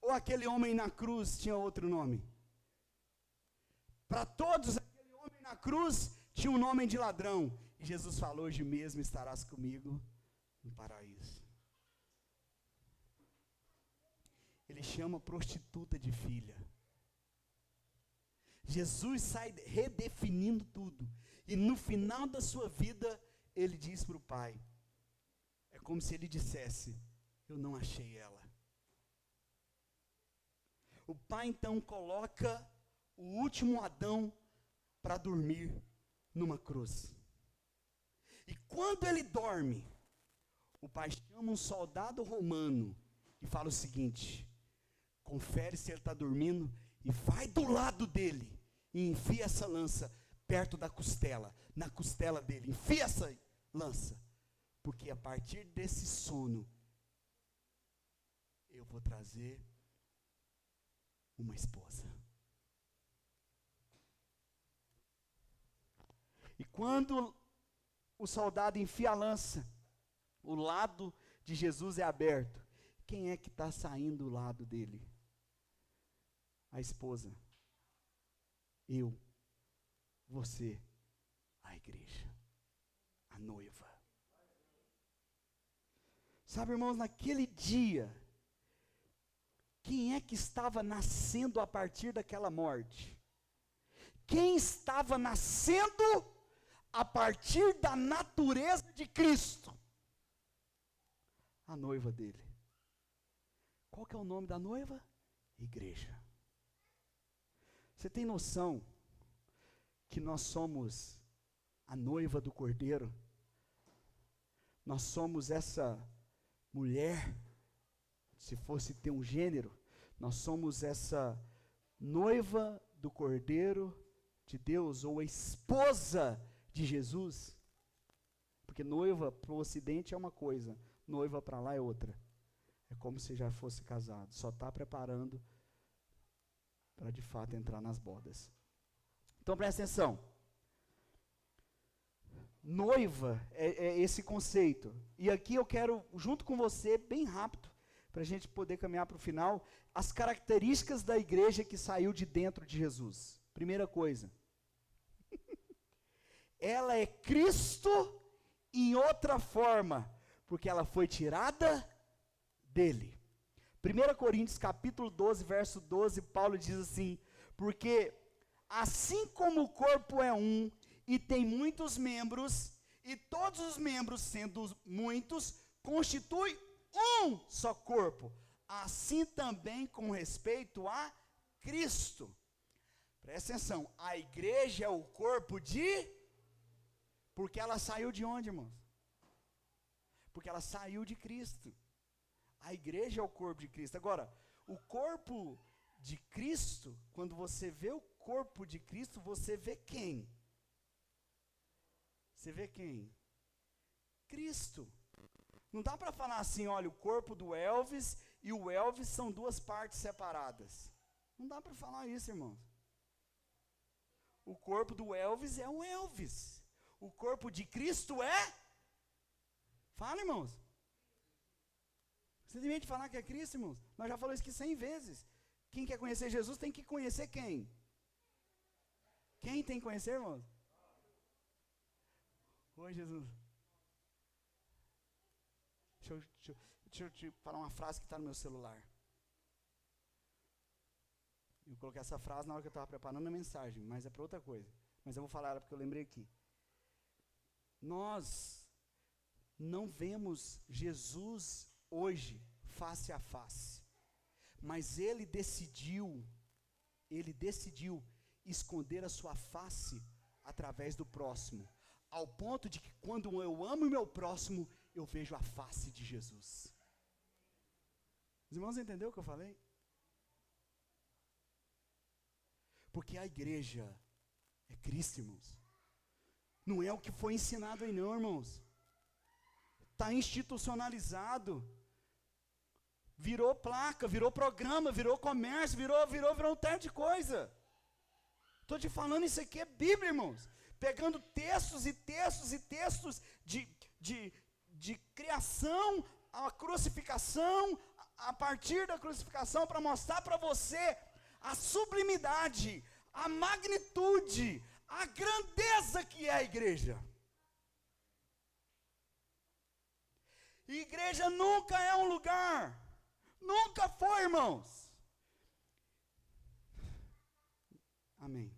Ou aquele homem na cruz tinha outro nome? Para todos, aquele homem na cruz tinha um nome de ladrão. E Jesus falou: hoje mesmo estarás comigo no paraíso. Ele chama prostituta de filha. Jesus sai redefinindo tudo. E no final da sua vida, ele diz para o Pai. É como se ele dissesse: eu não achei ela. O Pai então coloca o último Adão para dormir numa cruz. E quando ele dorme, o Pai chama um soldado romano e fala o seguinte: confere se ele está dormindo e vai do lado dele e enfia essa lança perto da costela, na costela dele, enfia essa lança, porque a partir desse sono eu vou trazer uma esposa. E quando o soldado enfia a lança, o lado de Jesus é aberto. Quem é que está saindo do lado dele? A esposa. Eu. Você. A igreja. A noiva. Sabe, irmãos, naquele dia, quem é que estava nascendo a partir daquela morte? Quem estava nascendo a partir da natureza de Cristo? A noiva dele. Qual que é o nome da noiva? Igreja. Você tem noção que nós somos a noiva do Cordeiro? Nós somos essa mulher, se fosse ter um gênero, nós somos essa noiva do Cordeiro de Deus, ou a esposa de Jesus. Porque noiva para o ocidente é uma coisa, noiva para lá é outra. É como se já fosse casado, só está preparando para de fato entrar nas bodas. Então presta atenção. Noiva é esse conceito. E aqui eu quero, junto com você, bem rápido, para a gente poder caminhar para o final, as características da igreja que saiu de dentro de Jesus. Primeira coisa. Ela é Cristo em outra forma, porque ela foi tirada dele. 1 Coríntios capítulo 12, verso 12, Paulo diz assim: porque assim como o corpo é um e tem muitos membros, e todos os membros sendo muitos, constitui um só corpo, assim também com respeito a Cristo. Presta atenção, a igreja é o corpo porque ela saiu de onde, irmãos? Porque ela saiu de Cristo. A igreja é o corpo de Cristo. Agora, o corpo de Cristo, quando você vê o corpo de Cristo, você vê quem? Você vê quem? Cristo. Não dá para falar assim, olha, o corpo do Elvis e o Elvis são duas partes separadas. Não dá para falar isso, irmãos. O corpo do Elvis é o Elvis. O corpo de Cristo é? Fala, irmãos. Você tem de falar que é Cristo, irmãos? Nós já falamos isso aqui 100 vezes. Quem quer conhecer Jesus tem que conhecer quem? Quem tem que conhecer, irmãos? Oi, Jesus. Deixa eu te falar uma frase que está no meu celular. Eu coloquei essa frase na hora que eu estava preparando a mensagem, mas é para outra coisa. Mas eu vou falar ela porque eu lembrei aqui. Nós não vemos Jesus hoje face a face, mas ele decidiu esconder a sua face através do próximo, ao ponto de que quando eu amo o meu próximo, eu vejo a face de Jesus. Os irmãos entenderam o que eu falei? Porque a igreja é Cristo, irmãos. Não é o que foi ensinado aí não, irmãos. Está institucionalizado. virou placa, virou programa, virou comércio, virou um tanto de coisa. Estou te falando, isso aqui é Bíblia, irmãos. Pegando textos e textos e textos de criação, a crucificação, a partir da crucificação, para mostrar para você a sublimidade, a magnitude, a grandeza que é a igreja. Igreja nunca é um lugar, nunca foi, irmãos. Amém.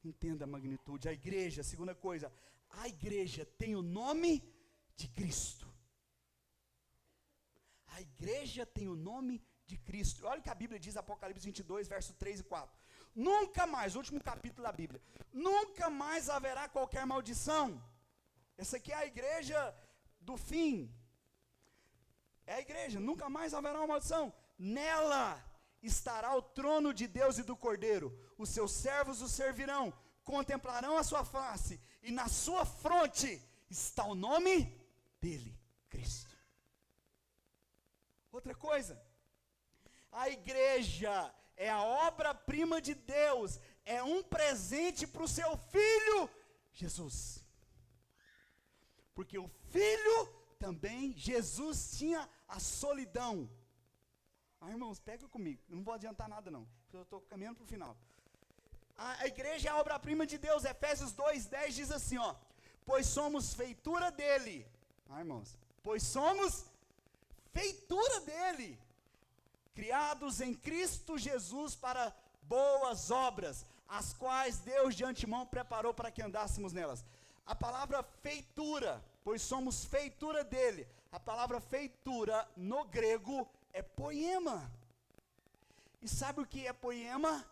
Entenda a magnitude. A igreja, segunda coisa, a igreja tem o nome de Cristo. A igreja tem o nome de Cristo. Olha o que a Bíblia diz, Apocalipse 22, verso 3 e 4. Nunca mais, último capítulo da Bíblia, nunca mais haverá qualquer maldição. Essa aqui é a igreja do fim. É a igreja, nunca mais haverá uma maldição. Nela estará o trono de Deus e do Cordeiro. Os seus servos o servirão, contemplarão a sua face, e na sua fronte está o nome dele, Cristo. Outra coisa, a igreja é a obra-prima de Deus, é um presente para o seu Filho, Jesus. Porque o Filho também, Jesus tinha a solidão. Irmãos, pega comigo, não vou adiantar nada não, porque eu estou caminhando para o final. A igreja é a obra-prima de Deus. Efésios 2:10 diz assim, ó, pois somos feitura dele. Irmãos, pois somos feitura dele, criados em Cristo Jesus para boas obras, as quais Deus de antemão preparou para que andássemos nelas. A palavra feitura, pois somos feitura dele, a palavra feitura no grego é poema. E sabe o que é poema?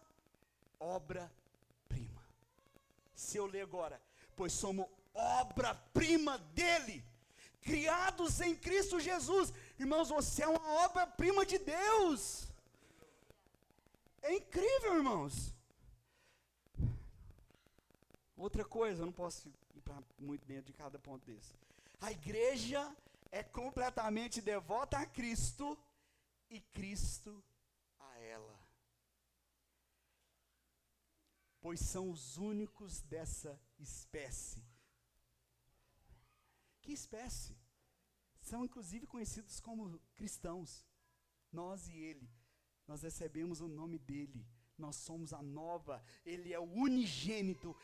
Obra-prima. Se eu ler agora, pois somos obra-prima dele, criados em Cristo Jesus. Irmãos, você é uma obra-prima de Deus. É incrível, irmãos. Outra coisa, eu não posso ir para muito dentro de cada ponto desse. A igreja é completamente devota a Cristo e Cristo a ela. Pois são os únicos dessa espécie. Que espécie? São inclusive conhecidos como cristãos. Nós e ele, nós recebemos o nome dele. Nós somos a nova, ele é o unigênito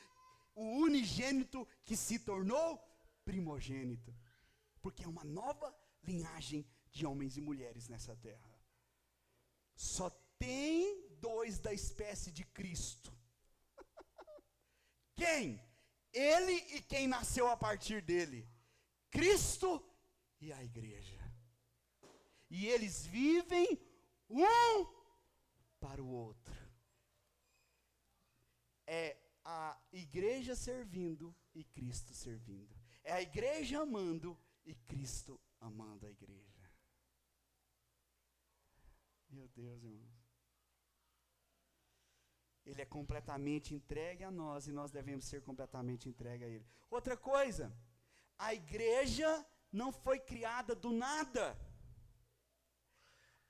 que se tornou primogênito. Porque é uma nova linhagem de homens e mulheres nessa terra. Só tem dois da espécie de Cristo. Quem? Ele e quem nasceu a partir dele. Cristo e a igreja. E eles vivem um para o outro. É a igreja servindo e Cristo servindo. É a igreja amando e Cristo amando a igreja. Meu Deus, irmãos. Ele é completamente entregue a nós e nós devemos ser completamente entregue a ele. Outra coisa, a igreja não foi criada do nada.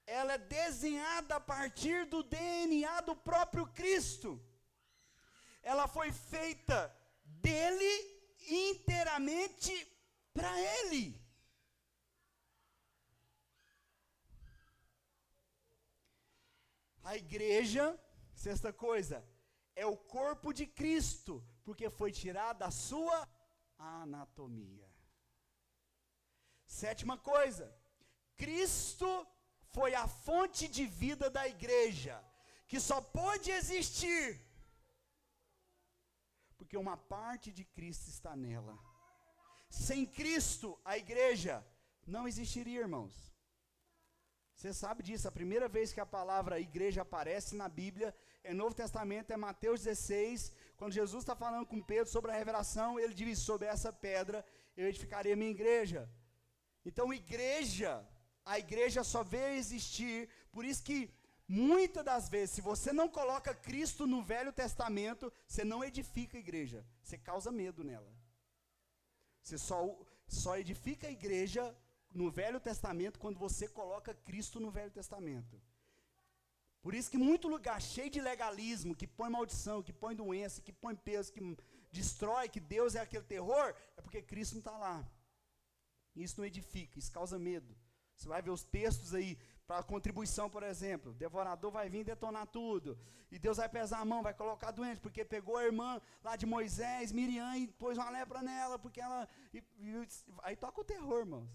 Ela é desenhada a partir do DNA do próprio Cristo. Ela foi feita dele inteiramente para ele. A igreja, sexta coisa, é o corpo de Cristo, porque foi tirada a sua anatomia. Sétima coisa, Cristo foi a fonte de vida da igreja, que só pode existir porque uma parte de Cristo está nela. Sem Cristo, a igreja não existiria, irmãos. Você sabe disso, a primeira vez que a palavra igreja aparece na Bíblia, no Novo Testamento, é Mateus 16, quando Jesus está falando com Pedro sobre a revelação, ele diz, sobre essa pedra, eu edificarei a minha igreja. Então, a igreja só veio existir, por isso que, muitas das vezes, se você não coloca Cristo no Velho Testamento, você não edifica a igreja, você causa medo nela. Você só edifica a igreja no Velho Testamento quando você coloca Cristo no Velho Testamento. Por isso que muito lugar cheio de legalismo, que põe maldição, que põe doença, que põe peso, que destrói, que Deus é aquele terror, é porque Cristo não está lá. Isso não edifica, isso causa medo. Você vai ver os textos aí, para a contribuição, por exemplo, o devorador vai vir detonar tudo, e Deus vai pesar a mão, vai colocar doente, porque pegou a irmã lá de Moisés, Miriam, e pôs uma lepra nela, porque ela... aí toca o terror, irmãos.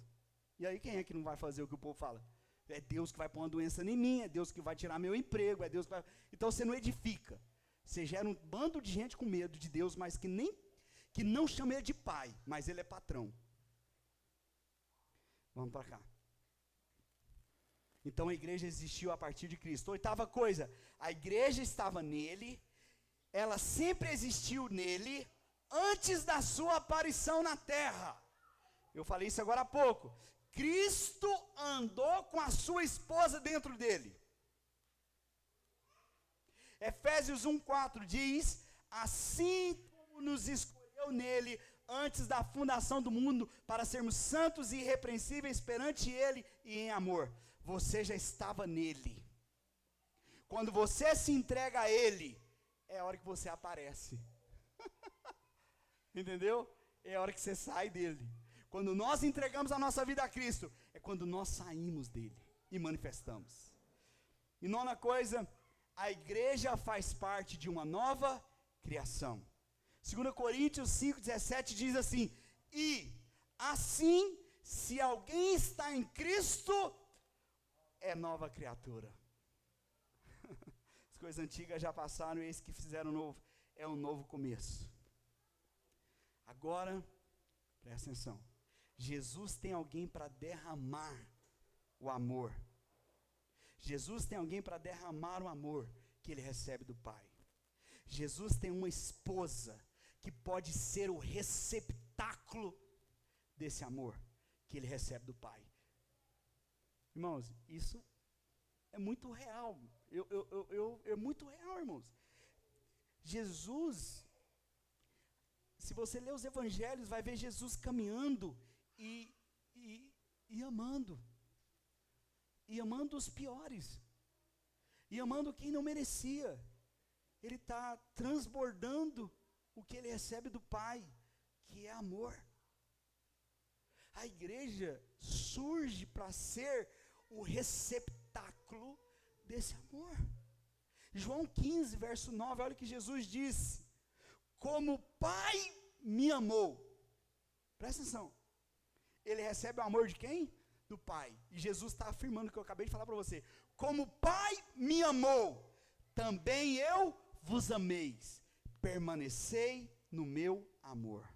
E aí quem é que não vai fazer o que o povo fala? É Deus que vai pôr uma doença em mim, é Deus que vai tirar meu emprego, é Deus que vai... Então você não edifica. Você gera um bando de gente com medo de Deus, mas que não chama ele de pai, mas ele é patrão. Vamos para cá. Então a igreja existiu a partir de Cristo. Oitava coisa, a igreja estava nele, ela sempre existiu nele, antes da sua aparição na terra. Eu falei isso agora há pouco. Cristo andou com a sua esposa dentro dele. Efésios 1:4 diz, assim como nos escolheu nele, antes da fundação do mundo, para sermos santos e irrepreensíveis perante ele e em amor. Você já estava nele. Quando você se entrega a ele, é a hora que você aparece. Entendeu? É a hora que você sai dele. Quando nós entregamos a nossa vida a Cristo, é quando nós saímos dele e manifestamos. E nona coisa, a igreja faz parte de uma nova criação. 2 Coríntios 5,17 diz assim, e assim, se alguém está em Cristo, é nova criatura. As coisas antigas já passaram, e esse que fizeram novo, é um novo começo. Agora, presta atenção. Jesus tem alguém para derramar o amor. Jesus tem alguém para derramar o amor que ele recebe do Pai. Jesus tem uma esposa que pode ser o receptáculo desse amor que ele recebe do Pai. Irmãos, isso é muito real. É muito real, irmãos. Jesus, se você ler os evangelhos, vai ver Jesus caminhando e amando. E amando os piores. E amando quem não merecia. Ele está transbordando o que ele recebe do Pai, que é amor. A igreja surge para ser o receptáculo desse amor. João 15, verso 9, olha o que Jesus disse. Como o Pai me amou. Presta atenção. Ele recebe o amor de quem? Do Pai. E Jesus está afirmando o que eu acabei de falar para você. Como o Pai me amou, também eu vos ameis. Permanecei no meu amor.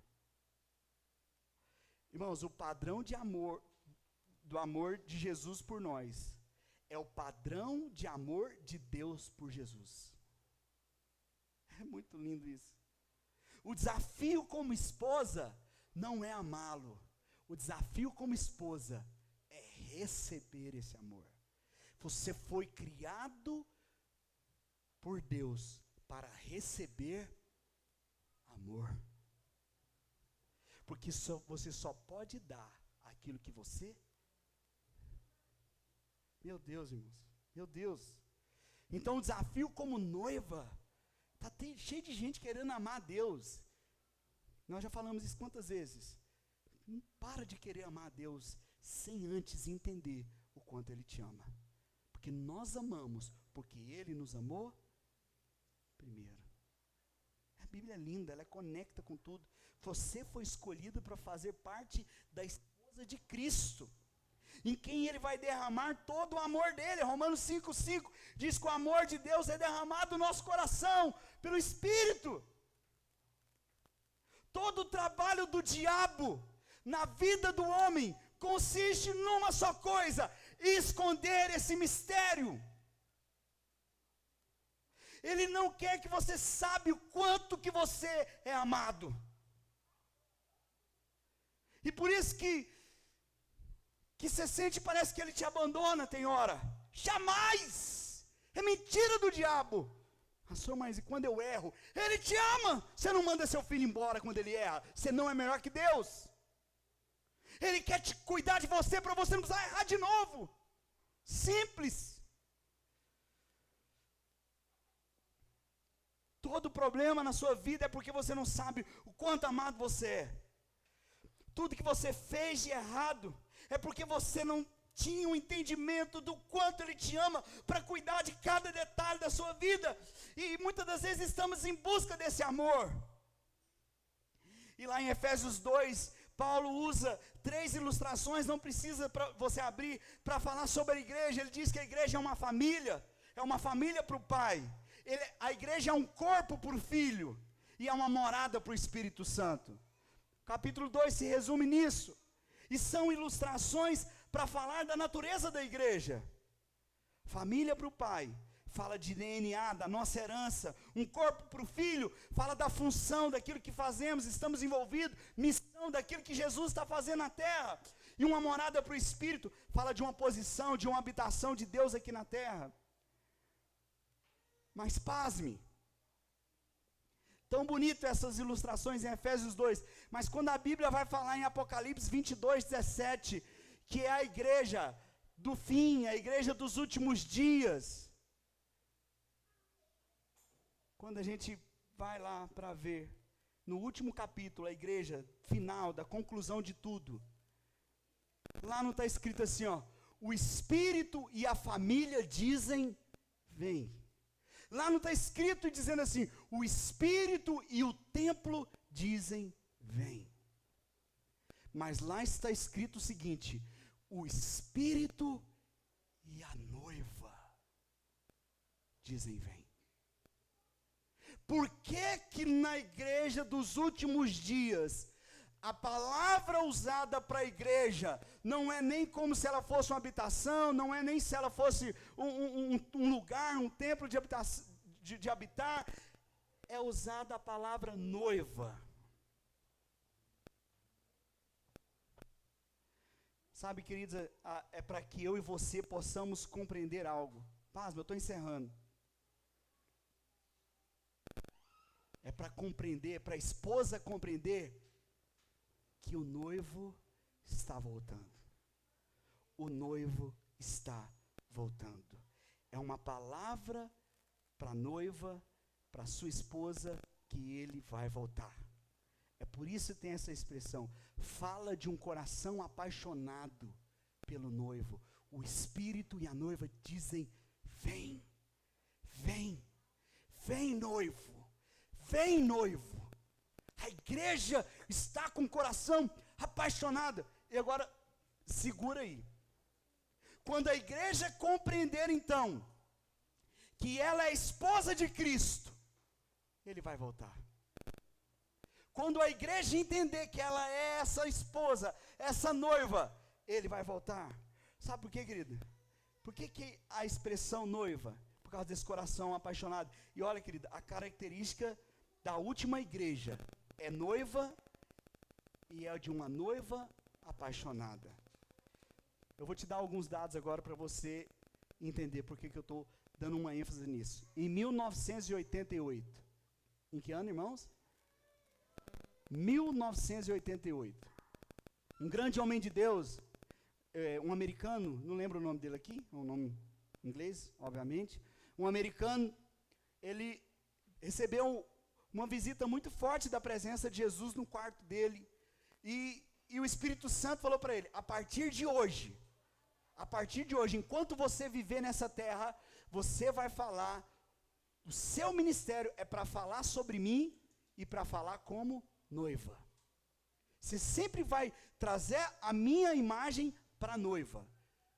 Irmãos, o padrão de amor, do amor de Jesus por nós, é o padrão de amor de Deus por Jesus. É muito lindo isso. O desafio como esposa não é amá-lo. O desafio como esposa é receber esse amor. Você foi criado por Deus para receber amor. Porque você só pode dar aquilo que você... Meu Deus, irmãos. Meu Deus. Então o desafio como noiva, está cheio de gente querendo amar a Deus. Nós já falamos isso quantas vezes. Não para de querer amar a Deus sem antes entender o quanto Ele te ama. Porque nós amamos, porque Ele nos amou primeiro. A Bíblia é linda, ela conecta com tudo. Você foi escolhido para fazer parte da esposa de Cristo, em quem Ele vai derramar todo o amor dEle. Romanos 5,5 diz que o amor de Deus é derramado no nosso coração, pelo Espírito. Todo o trabalho do diabo na vida do homem consiste numa só coisa: esconder esse mistério. Ele não quer que você saiba o quanto que você é amado. E por isso que você sente, parece que ele te abandona, tem hora. Jamais! É mentira do diabo. Pastor, mas e quando eu erro? Ele te ama. Você não manda seu filho embora quando ele erra. Você não é melhor que Deus. Ele quer te cuidar de você para você não precisar errar de novo. Simples. Todo problema na sua vida é porque você não sabe o quanto amado você é. Tudo que você fez de errado é porque você não tinha um entendimento do quanto Ele te ama para cuidar de cada detalhe da sua vida. E muitas das vezes estamos em busca desse amor. E lá em Efésios 2, Paulo usa 3 ilustrações, não precisa você abrir, para falar sobre a igreja. Ele diz que a igreja é uma família para o pai. A igreja é um corpo para o filho, e é uma morada para o Espírito Santo. Capítulo 2 se resume nisso, e são ilustrações para falar da natureza da igreja. Família para o pai, fala de DNA, da nossa herança. Um corpo para o filho, fala da função, daquilo que fazemos, estamos envolvidos, missão, daquilo que Jesus está fazendo na terra. E uma morada para o Espírito, fala de uma posição, de uma habitação de Deus aqui na terra. Mas pasme, tão bonito essas ilustrações em Efésios 2, mas quando a Bíblia vai falar em Apocalipse 22, 17, que é a igreja do fim, a igreja dos últimos dias, quando a gente vai lá para ver, no último capítulo, a igreja final, da conclusão de tudo, lá não está escrito assim, ó, o Espírito e a família dizem, vem. Lá não está escrito dizendo assim, o Espírito e o templo dizem, vem. Mas lá está escrito o seguinte, o Espírito e a noiva dizem, vem. Por que na igreja dos últimos dias, a palavra usada para a igreja não é nem como se ela fosse uma habitação, não é nem se ela fosse um lugar, um templo de habitar, é usada a palavra noiva. Sabe, queridos, é para que eu e você possamos compreender algo. Pasma, eu estou encerrando. É para compreender, para a esposa compreender que o noivo está voltando. O noivo está voltando. É uma palavra para a noiva, para a sua esposa, que ele vai voltar. É por isso que tem essa expressão. Fala de um coração apaixonado pelo noivo. O Espírito e a noiva dizem, vem, vem, vem noivo, vem noivo. A igreja está com o coração apaixonado. E agora, segura aí. Quando a igreja compreender então, que ela é esposa de Cristo, ele vai voltar. Quando a igreja entender que ela é essa esposa, essa noiva, ele vai voltar. Sabe por quê, querido? Por que a expressão noiva? Por causa desse coração apaixonado. E olha, querida, a característica da última igreja é noiva e é de uma noiva apaixonada. Eu vou te dar alguns dados agora para você entender por que eu estou dando uma ênfase nisso. Em 1988, em que ano, irmãos? 1988. Um grande homem de Deus, um americano, não lembro o nome dele aqui, é um nome em inglês, obviamente. Um americano, ele recebeu uma visita muito forte da presença de Jesus no quarto dele. E o Espírito Santo falou para ele, a partir de hoje, enquanto você viver nessa terra, você vai falar, o seu ministério é para falar sobre mim e para falar como noiva. Você sempre vai trazer a minha imagem para a noiva,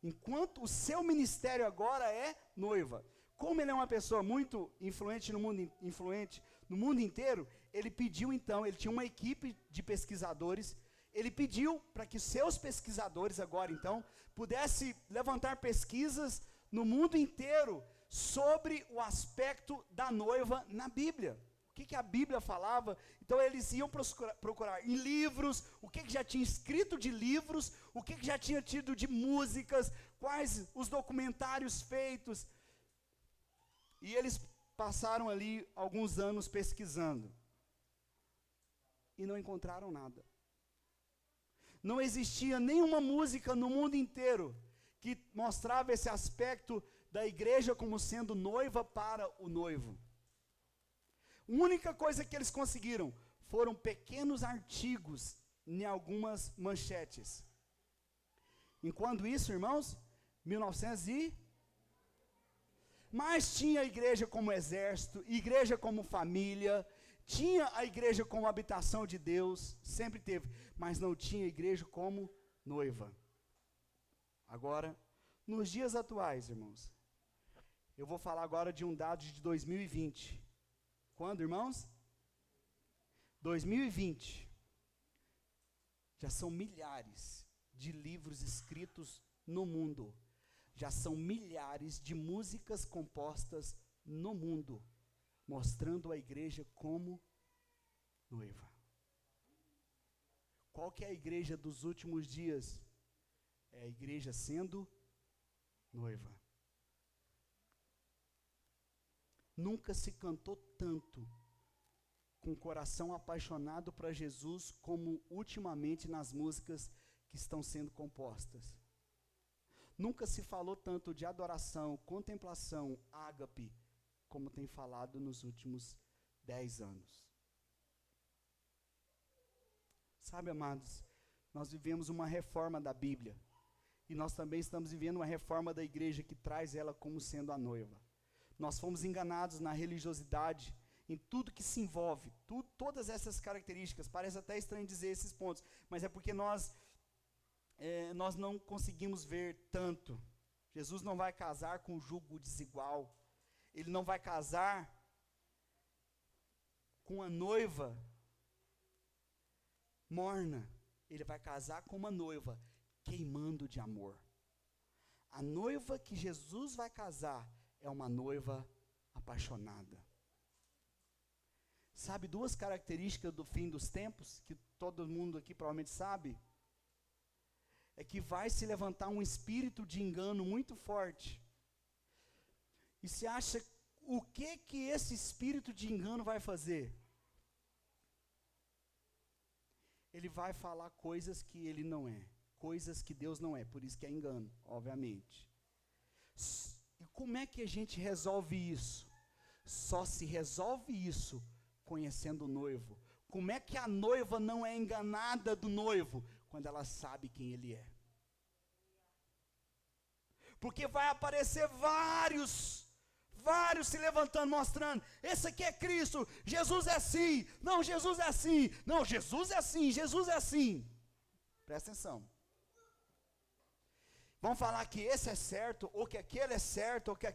enquanto o seu ministério agora é noiva. Como ele é uma pessoa muito influente no mundo inteiro, ele pediu então, ele tinha uma equipe de pesquisadores, ele pediu para que seus pesquisadores agora então, pudessem levantar pesquisas no mundo inteiro sobre o aspecto da noiva na Bíblia. O que a Bíblia falava? Então eles iam procurar em livros, o que já tinha escrito de livros, o que já tinha tido de músicas, quais os documentários feitos. E eles passaram ali alguns anos pesquisando. E não encontraram nada. Não existia nenhuma música no mundo inteiro que mostrava esse aspecto da igreja como sendo noiva para o noivo. A única coisa que eles conseguiram foram pequenos artigos em algumas manchetes. Enquanto isso, irmãos, 1900 e... Mas tinha a igreja como exército, igreja como família, tinha a igreja como habitação de Deus, sempre teve, mas não tinha a igreja como noiva. Agora, nos dias atuais, irmãos, eu vou falar agora de um dado de 2020. Quando, irmãos? 2020. Já são milhares de livros escritos no mundo. Já são milhares de músicas compostas no mundo, mostrando a igreja como noiva. Qual que é a igreja dos últimos dias? É a igreja sendo noiva. Nunca se cantou tanto com o coração apaixonado para Jesus como ultimamente nas músicas que estão sendo compostas. Nunca se falou tanto de adoração, contemplação, ágape, como tem falado nos últimos 10 anos. Sabe, amados, nós vivemos uma reforma da Bíblia. E nós também estamos vivendo uma reforma da igreja que traz ela como sendo a noiva. Nós fomos enganados na religiosidade, em tudo que se envolve, todas essas características. Parece até estranho dizer esses pontos, mas é porque nós não conseguimos ver tanto. Jesus não vai casar com jugo desigual. Ele não vai casar com a noiva morna. Ele vai casar com uma noiva queimando de amor. A noiva que Jesus vai casar é uma noiva apaixonada. Sabe duas características do fim dos tempos, que todo mundo aqui provavelmente sabe? É que vai se levantar um espírito de engano muito forte. E se acha, o que esse espírito de engano vai fazer? Ele vai falar coisas que ele não é, coisas que Deus não é, por isso que é engano, obviamente. E como é que a gente resolve isso? Só se resolve isso conhecendo o noivo. Como é que a noiva não é enganada do noivo? Quando ela sabe quem ele é. Porque vai aparecer vários se levantando, mostrando, esse aqui é Cristo, Jesus é assim, não, Jesus é assim, não, Jesus é assim, Jesus é assim. Presta atenção. Vão falar que esse é certo, ou que aquele é certo, ou que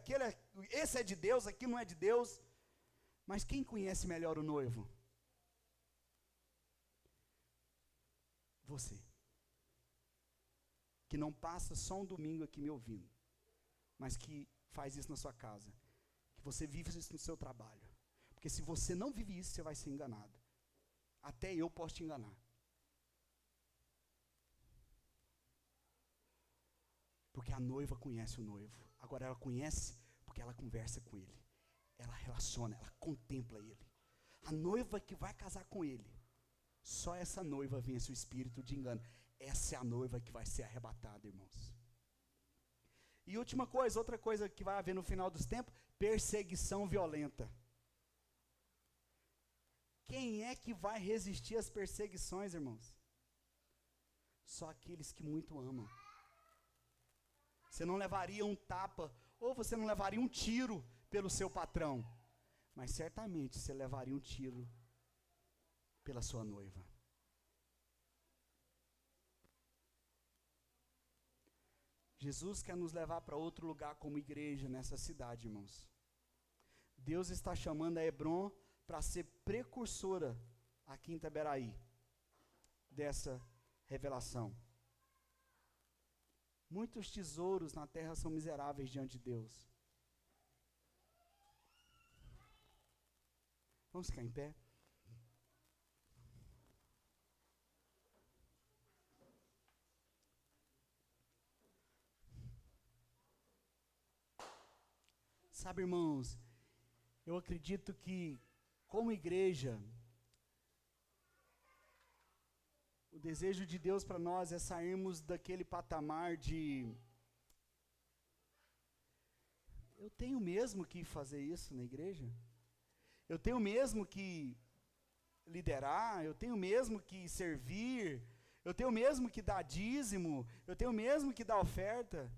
esse é de Deus, aquilo não é de Deus. Mas quem conhece melhor o noivo? Você. Que não passa só um domingo aqui me ouvindo, mas que faz isso na sua casa. Que você vive isso no seu trabalho. Porque se você não vive isso, você vai ser enganado. Até eu posso te enganar. Porque a noiva conhece o noivo. Agora ela conhece porque ela conversa com ele. Ela relaciona, ela contempla ele. A noiva que vai casar com ele, só essa noiva vence o espírito de engano. Essa é a noiva que vai ser arrebatada, irmãos. E última coisa, outra coisa que vai haver no final dos tempos, perseguição violenta. Quem é que vai resistir às perseguições, irmãos? Só aqueles que muito amam. Você não levaria um tapa, ou você não levaria um tiro pelo seu patrão, mas certamente você levaria um tiro pela sua noiva. Jesus quer nos levar para outro lugar como igreja nessa cidade, irmãos. Deus está chamando a Hebron para ser precursora aqui em Itaberaí dessa revelação. Muitos tesouros na terra são miseráveis diante de Deus. Vamos ficar em pé? Sabe, irmãos, eu acredito que, como igreja, O desejo de Deus para nós é sairmos daquele patamar de eu tenho mesmo que fazer isso na igreja? Eu tenho mesmo que liderar? Eu tenho mesmo que servir? Eu tenho mesmo que dar dízimo? Eu tenho mesmo que dar oferta?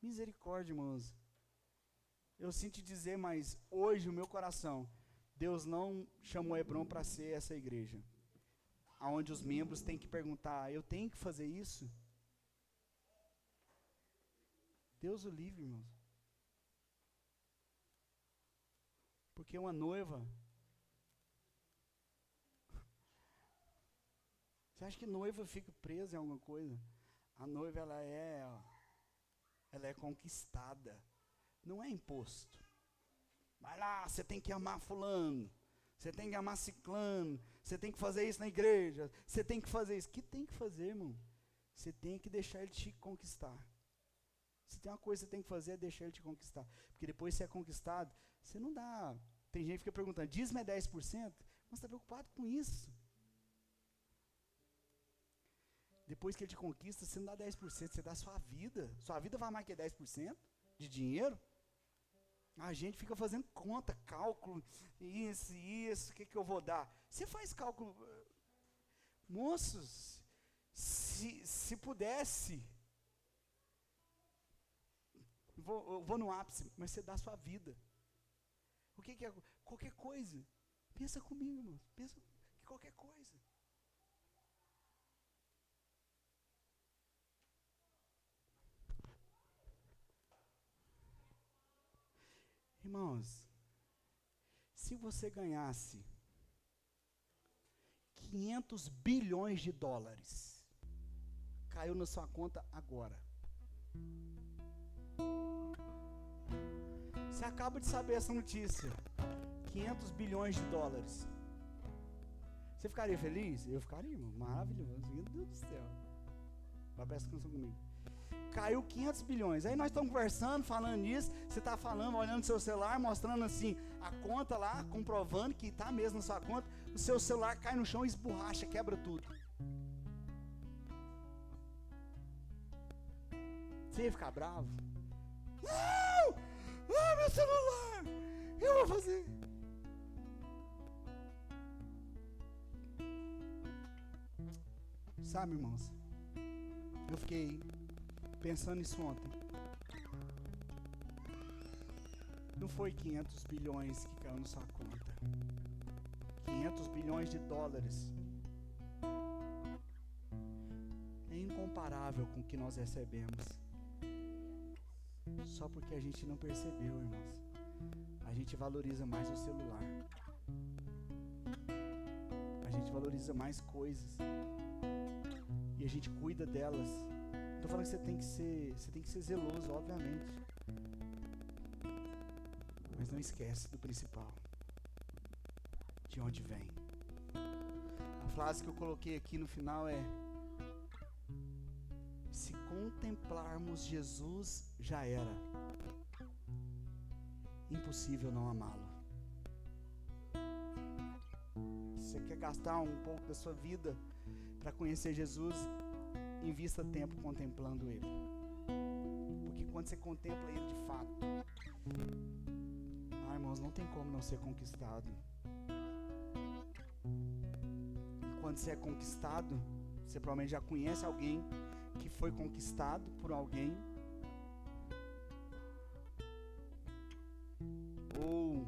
Misericórdia, irmãos. Eu sinto dizer, mas hoje o meu coração, Deus não chamou Hebron para ser essa igreja, onde os membros têm que perguntar, eu tenho que fazer isso? Deus o livre, irmãos. Porque uma noiva, você acha que noiva fica presa em alguma coisa? A noiva, ela é conquistada, não é imposto. Vai lá, você tem que amar fulano, você tem que amar ciclano, você tem que fazer isso na igreja, você tem que fazer isso. O que tem que fazer, irmão? Você tem que deixar ele te conquistar. Se tem uma coisa que você tem que fazer, é deixar ele te conquistar. Porque depois que você é conquistado, você não dá. Tem gente que fica perguntando, dízimo é 10%? Mas você está preocupado com isso. Depois que ele te conquista, você não dá 10%, você dá sua vida. Sua vida vai mais que 10% de dinheiro. A gente fica fazendo conta, cálculo, isso, o que eu vou dar? Você faz cálculo. Moços, se pudesse, eu vou no ápice, mas você dá a sua vida. O que é? Qualquer coisa. Pensa comigo, irmão. Pensa que qualquer coisa. Irmãos, se você ganhasse 500 bilhões de dólares, caiu na sua conta agora. Você acaba de saber essa notícia. 500 bilhões de dólares. Você ficaria feliz? Eu ficaria, irmão. Maravilhoso. Meu Deus do céu. Vai prestar atenção comigo. Caiu 500 bilhões. Aí nós estamos conversando, falando nisso. Você está falando, olhando no seu celular, mostrando assim a conta lá, comprovando que está mesmo na sua conta. O seu celular cai no chão e esborracha, quebra tudo. Você ia ficar bravo? Não! Ah, meu celular! Eu vou fazer. Sabe, irmãos, eu fiquei pensando nisso ontem. Não foi 500 bilhões que caiu na sua conta. 500 bilhões de dólares. É incomparável com o que nós recebemos. Só porque a gente não percebeu, irmãos. A gente valoriza mais o celular. A gente valoriza mais coisas. E a gente cuida delas. Não estou falando que você tem que ser zeloso, obviamente. Mas não esquece do principal. De onde vem. A frase que eu coloquei aqui no final é: se contemplarmos Jesus, já era. Impossível não amá-lo. Se você quer gastar um pouco da sua vida para conhecer Jesus, invista tempo contemplando Ele. Porque quando você contempla Ele de fato, irmãos, não tem como não ser conquistado. E quando você é conquistado, você provavelmente já conhece alguém que foi conquistado por alguém, ou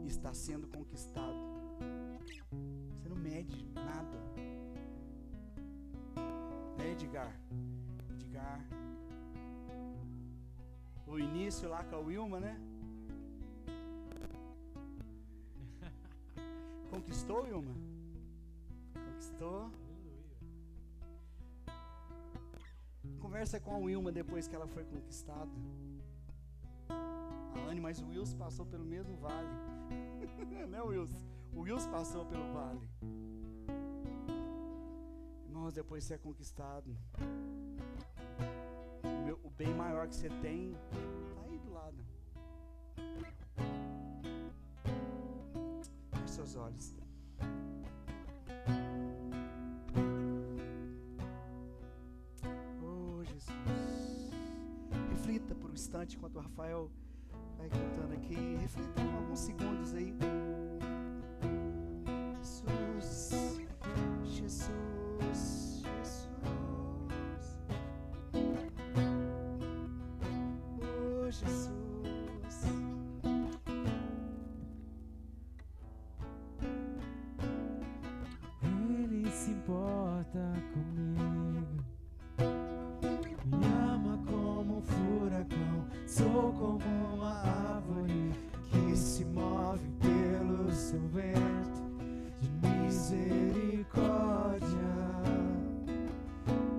está sendo conquistado. Você não mede nada. Né, Edgar? O início lá com a Wilma, né? Conquistou, Wilma? Conquistou? Conversa com a Wilma depois que ela foi conquistada. A Anne, mas o Wilson passou pelo mesmo vale. Não é o Wilson? O Wilson passou pelo vale. Irmãos, depois de ser conquistado, o bem maior que você tem está aí do lado. Feche seus olhos. instante, enquanto o Rafael vai cantando aqui, reflita alguns segundos aí. Jesus, Jesus, Jesus, oh Jesus. Ele se importa comigo, me ama como um furacão, sou como uma árvore que se move pelo seu vento de misericórdia.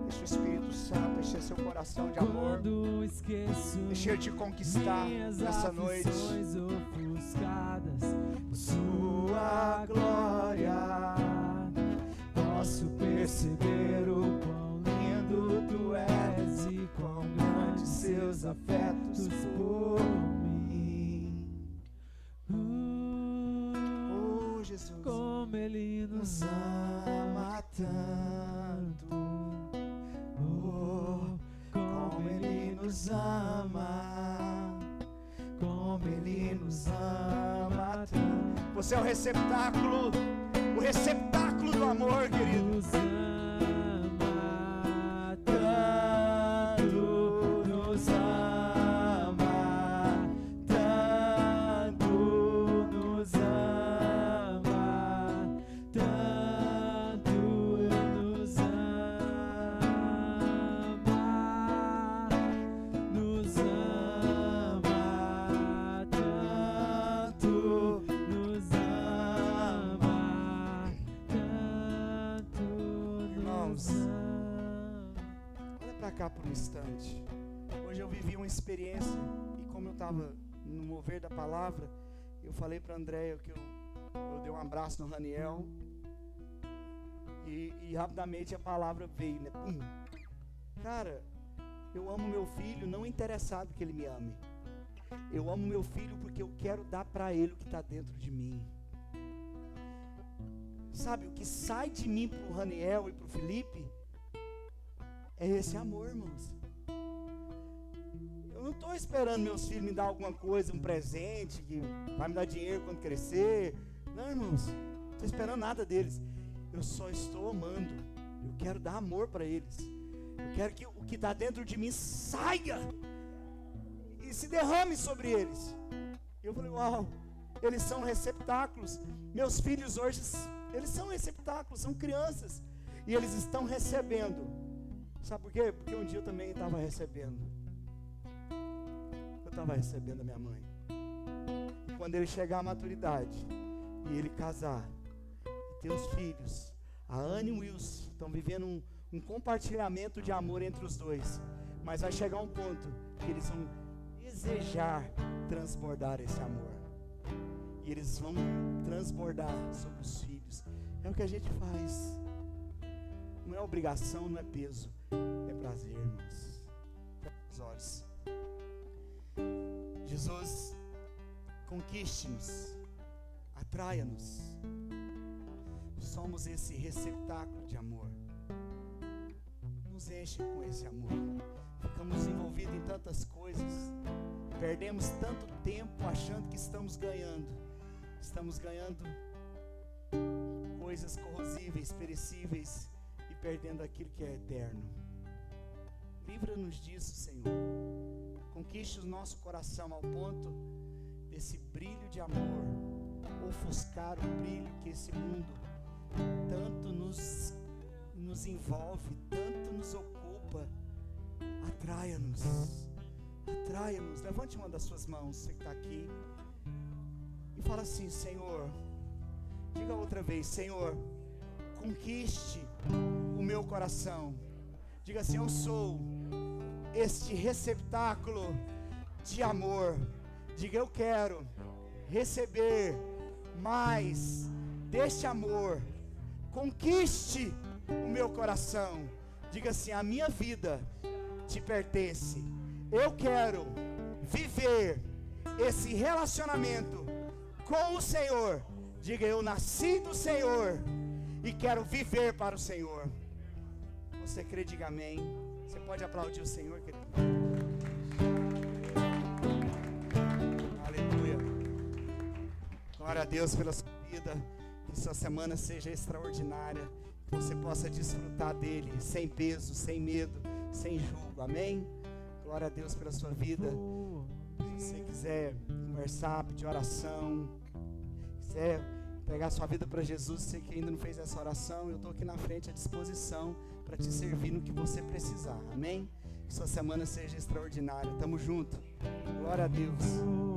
Deixa o Espírito Santo encher seu coração de amor, Quando esqueço deixa Ele te conquistar minhas nessa noite. aflições ofuscadas por sua glória, posso perceber o quão lindo tu és e quão grandes seus afetos por mim. Oh Jesus, Como Ele nos ama tanto, oh, como Ele nos ama, como Ele nos ama tanto. você é o receptáculo do amor, querido. Nos ama tanto, nos ama tanto, nos ama tanto, nos ama, nos ama tanto, nos ama tanto, Irmãos, nos ama. Olha para cá por um instante. Hoje eu vivi uma experiência e como eu estava no mover da palavra, eu falei para a Andréia que eu dei um abraço no Raniel e rapidamente a palavra veio, né? Pum. Cara, eu amo meu filho não interessado que ele me ame. Eu amo meu filho porque eu quero dar para ele o que está dentro de mim. Sabe, o que sai de mim para o Raniel e para o Felipe é esse amor, irmãos. Eu não estou esperando meus filhos me dar alguma coisa, um presente, que vai me dar dinheiro quando crescer. Não, irmãos, não estou esperando nada deles. Eu só estou amando. Eu quero dar amor para eles. Eu quero que o que está dentro de mim saia e se derrame sobre eles. Eu falei, uau, eles são receptáculos. Meus filhos hoje, eles são receptáculos, são crianças. E eles estão recebendo. Sabe por quê? Porque um dia eu também estava recebendo. Eu estava recebendo a minha mãe. E quando ele chegar à maturidade, e ele casar, e ter os filhos, a Anne e o Wilson estão vivendo um compartilhamento de amor entre os dois. Mas vai chegar um ponto que eles vão desejar transbordar esse amor. E eles vão transbordar sobre os filhos. É o que a gente faz. Não é obrigação, não é peso. É prazer, irmãos. Feche os olhos. Jesus, conquiste-nos. Atraia-nos. Somos esse receptáculo de amor. Nos enche com esse amor. Ficamos envolvidos em tantas coisas. Perdemos tanto tempo achando que estamos ganhando. Estamos ganhando coisas corrosíveis, perecíveis e perdendo aquilo que é eterno. Livra-nos disso, Senhor. Conquiste o nosso coração ao ponto desse brilho de amor ofuscar o brilho que esse mundo tanto nos envolve, tanto nos ocupa. Atraia-nos. Atraia-nos. Levante uma das suas mãos, você que está aqui, e fala assim: Senhor, diga outra vez: Senhor, conquiste o meu coração. Diga assim: eu sou este receptáculo de amor. Diga: eu quero receber mais deste amor. Conquiste o meu coração. Diga assim: a minha vida te pertence. Eu quero viver esse relacionamento com o Senhor. Diga: eu nasci do Senhor e quero viver para o Senhor. Você crê? Diga amém. Você pode aplaudir o Senhor, querido. Glória a Deus pela sua vida. Que sua semana seja extraordinária. Que você possa desfrutar dele sem peso, sem medo, sem julgo. Amém? Glória a Deus pela sua vida. Se você quiser conversar, pedir oração, quiser entregar sua vida para Jesus, você que ainda não fez essa oração, eu estou aqui na frente à disposição para te servir no que você precisar. Amém? Que sua semana seja extraordinária. Tamo junto. Glória a Deus.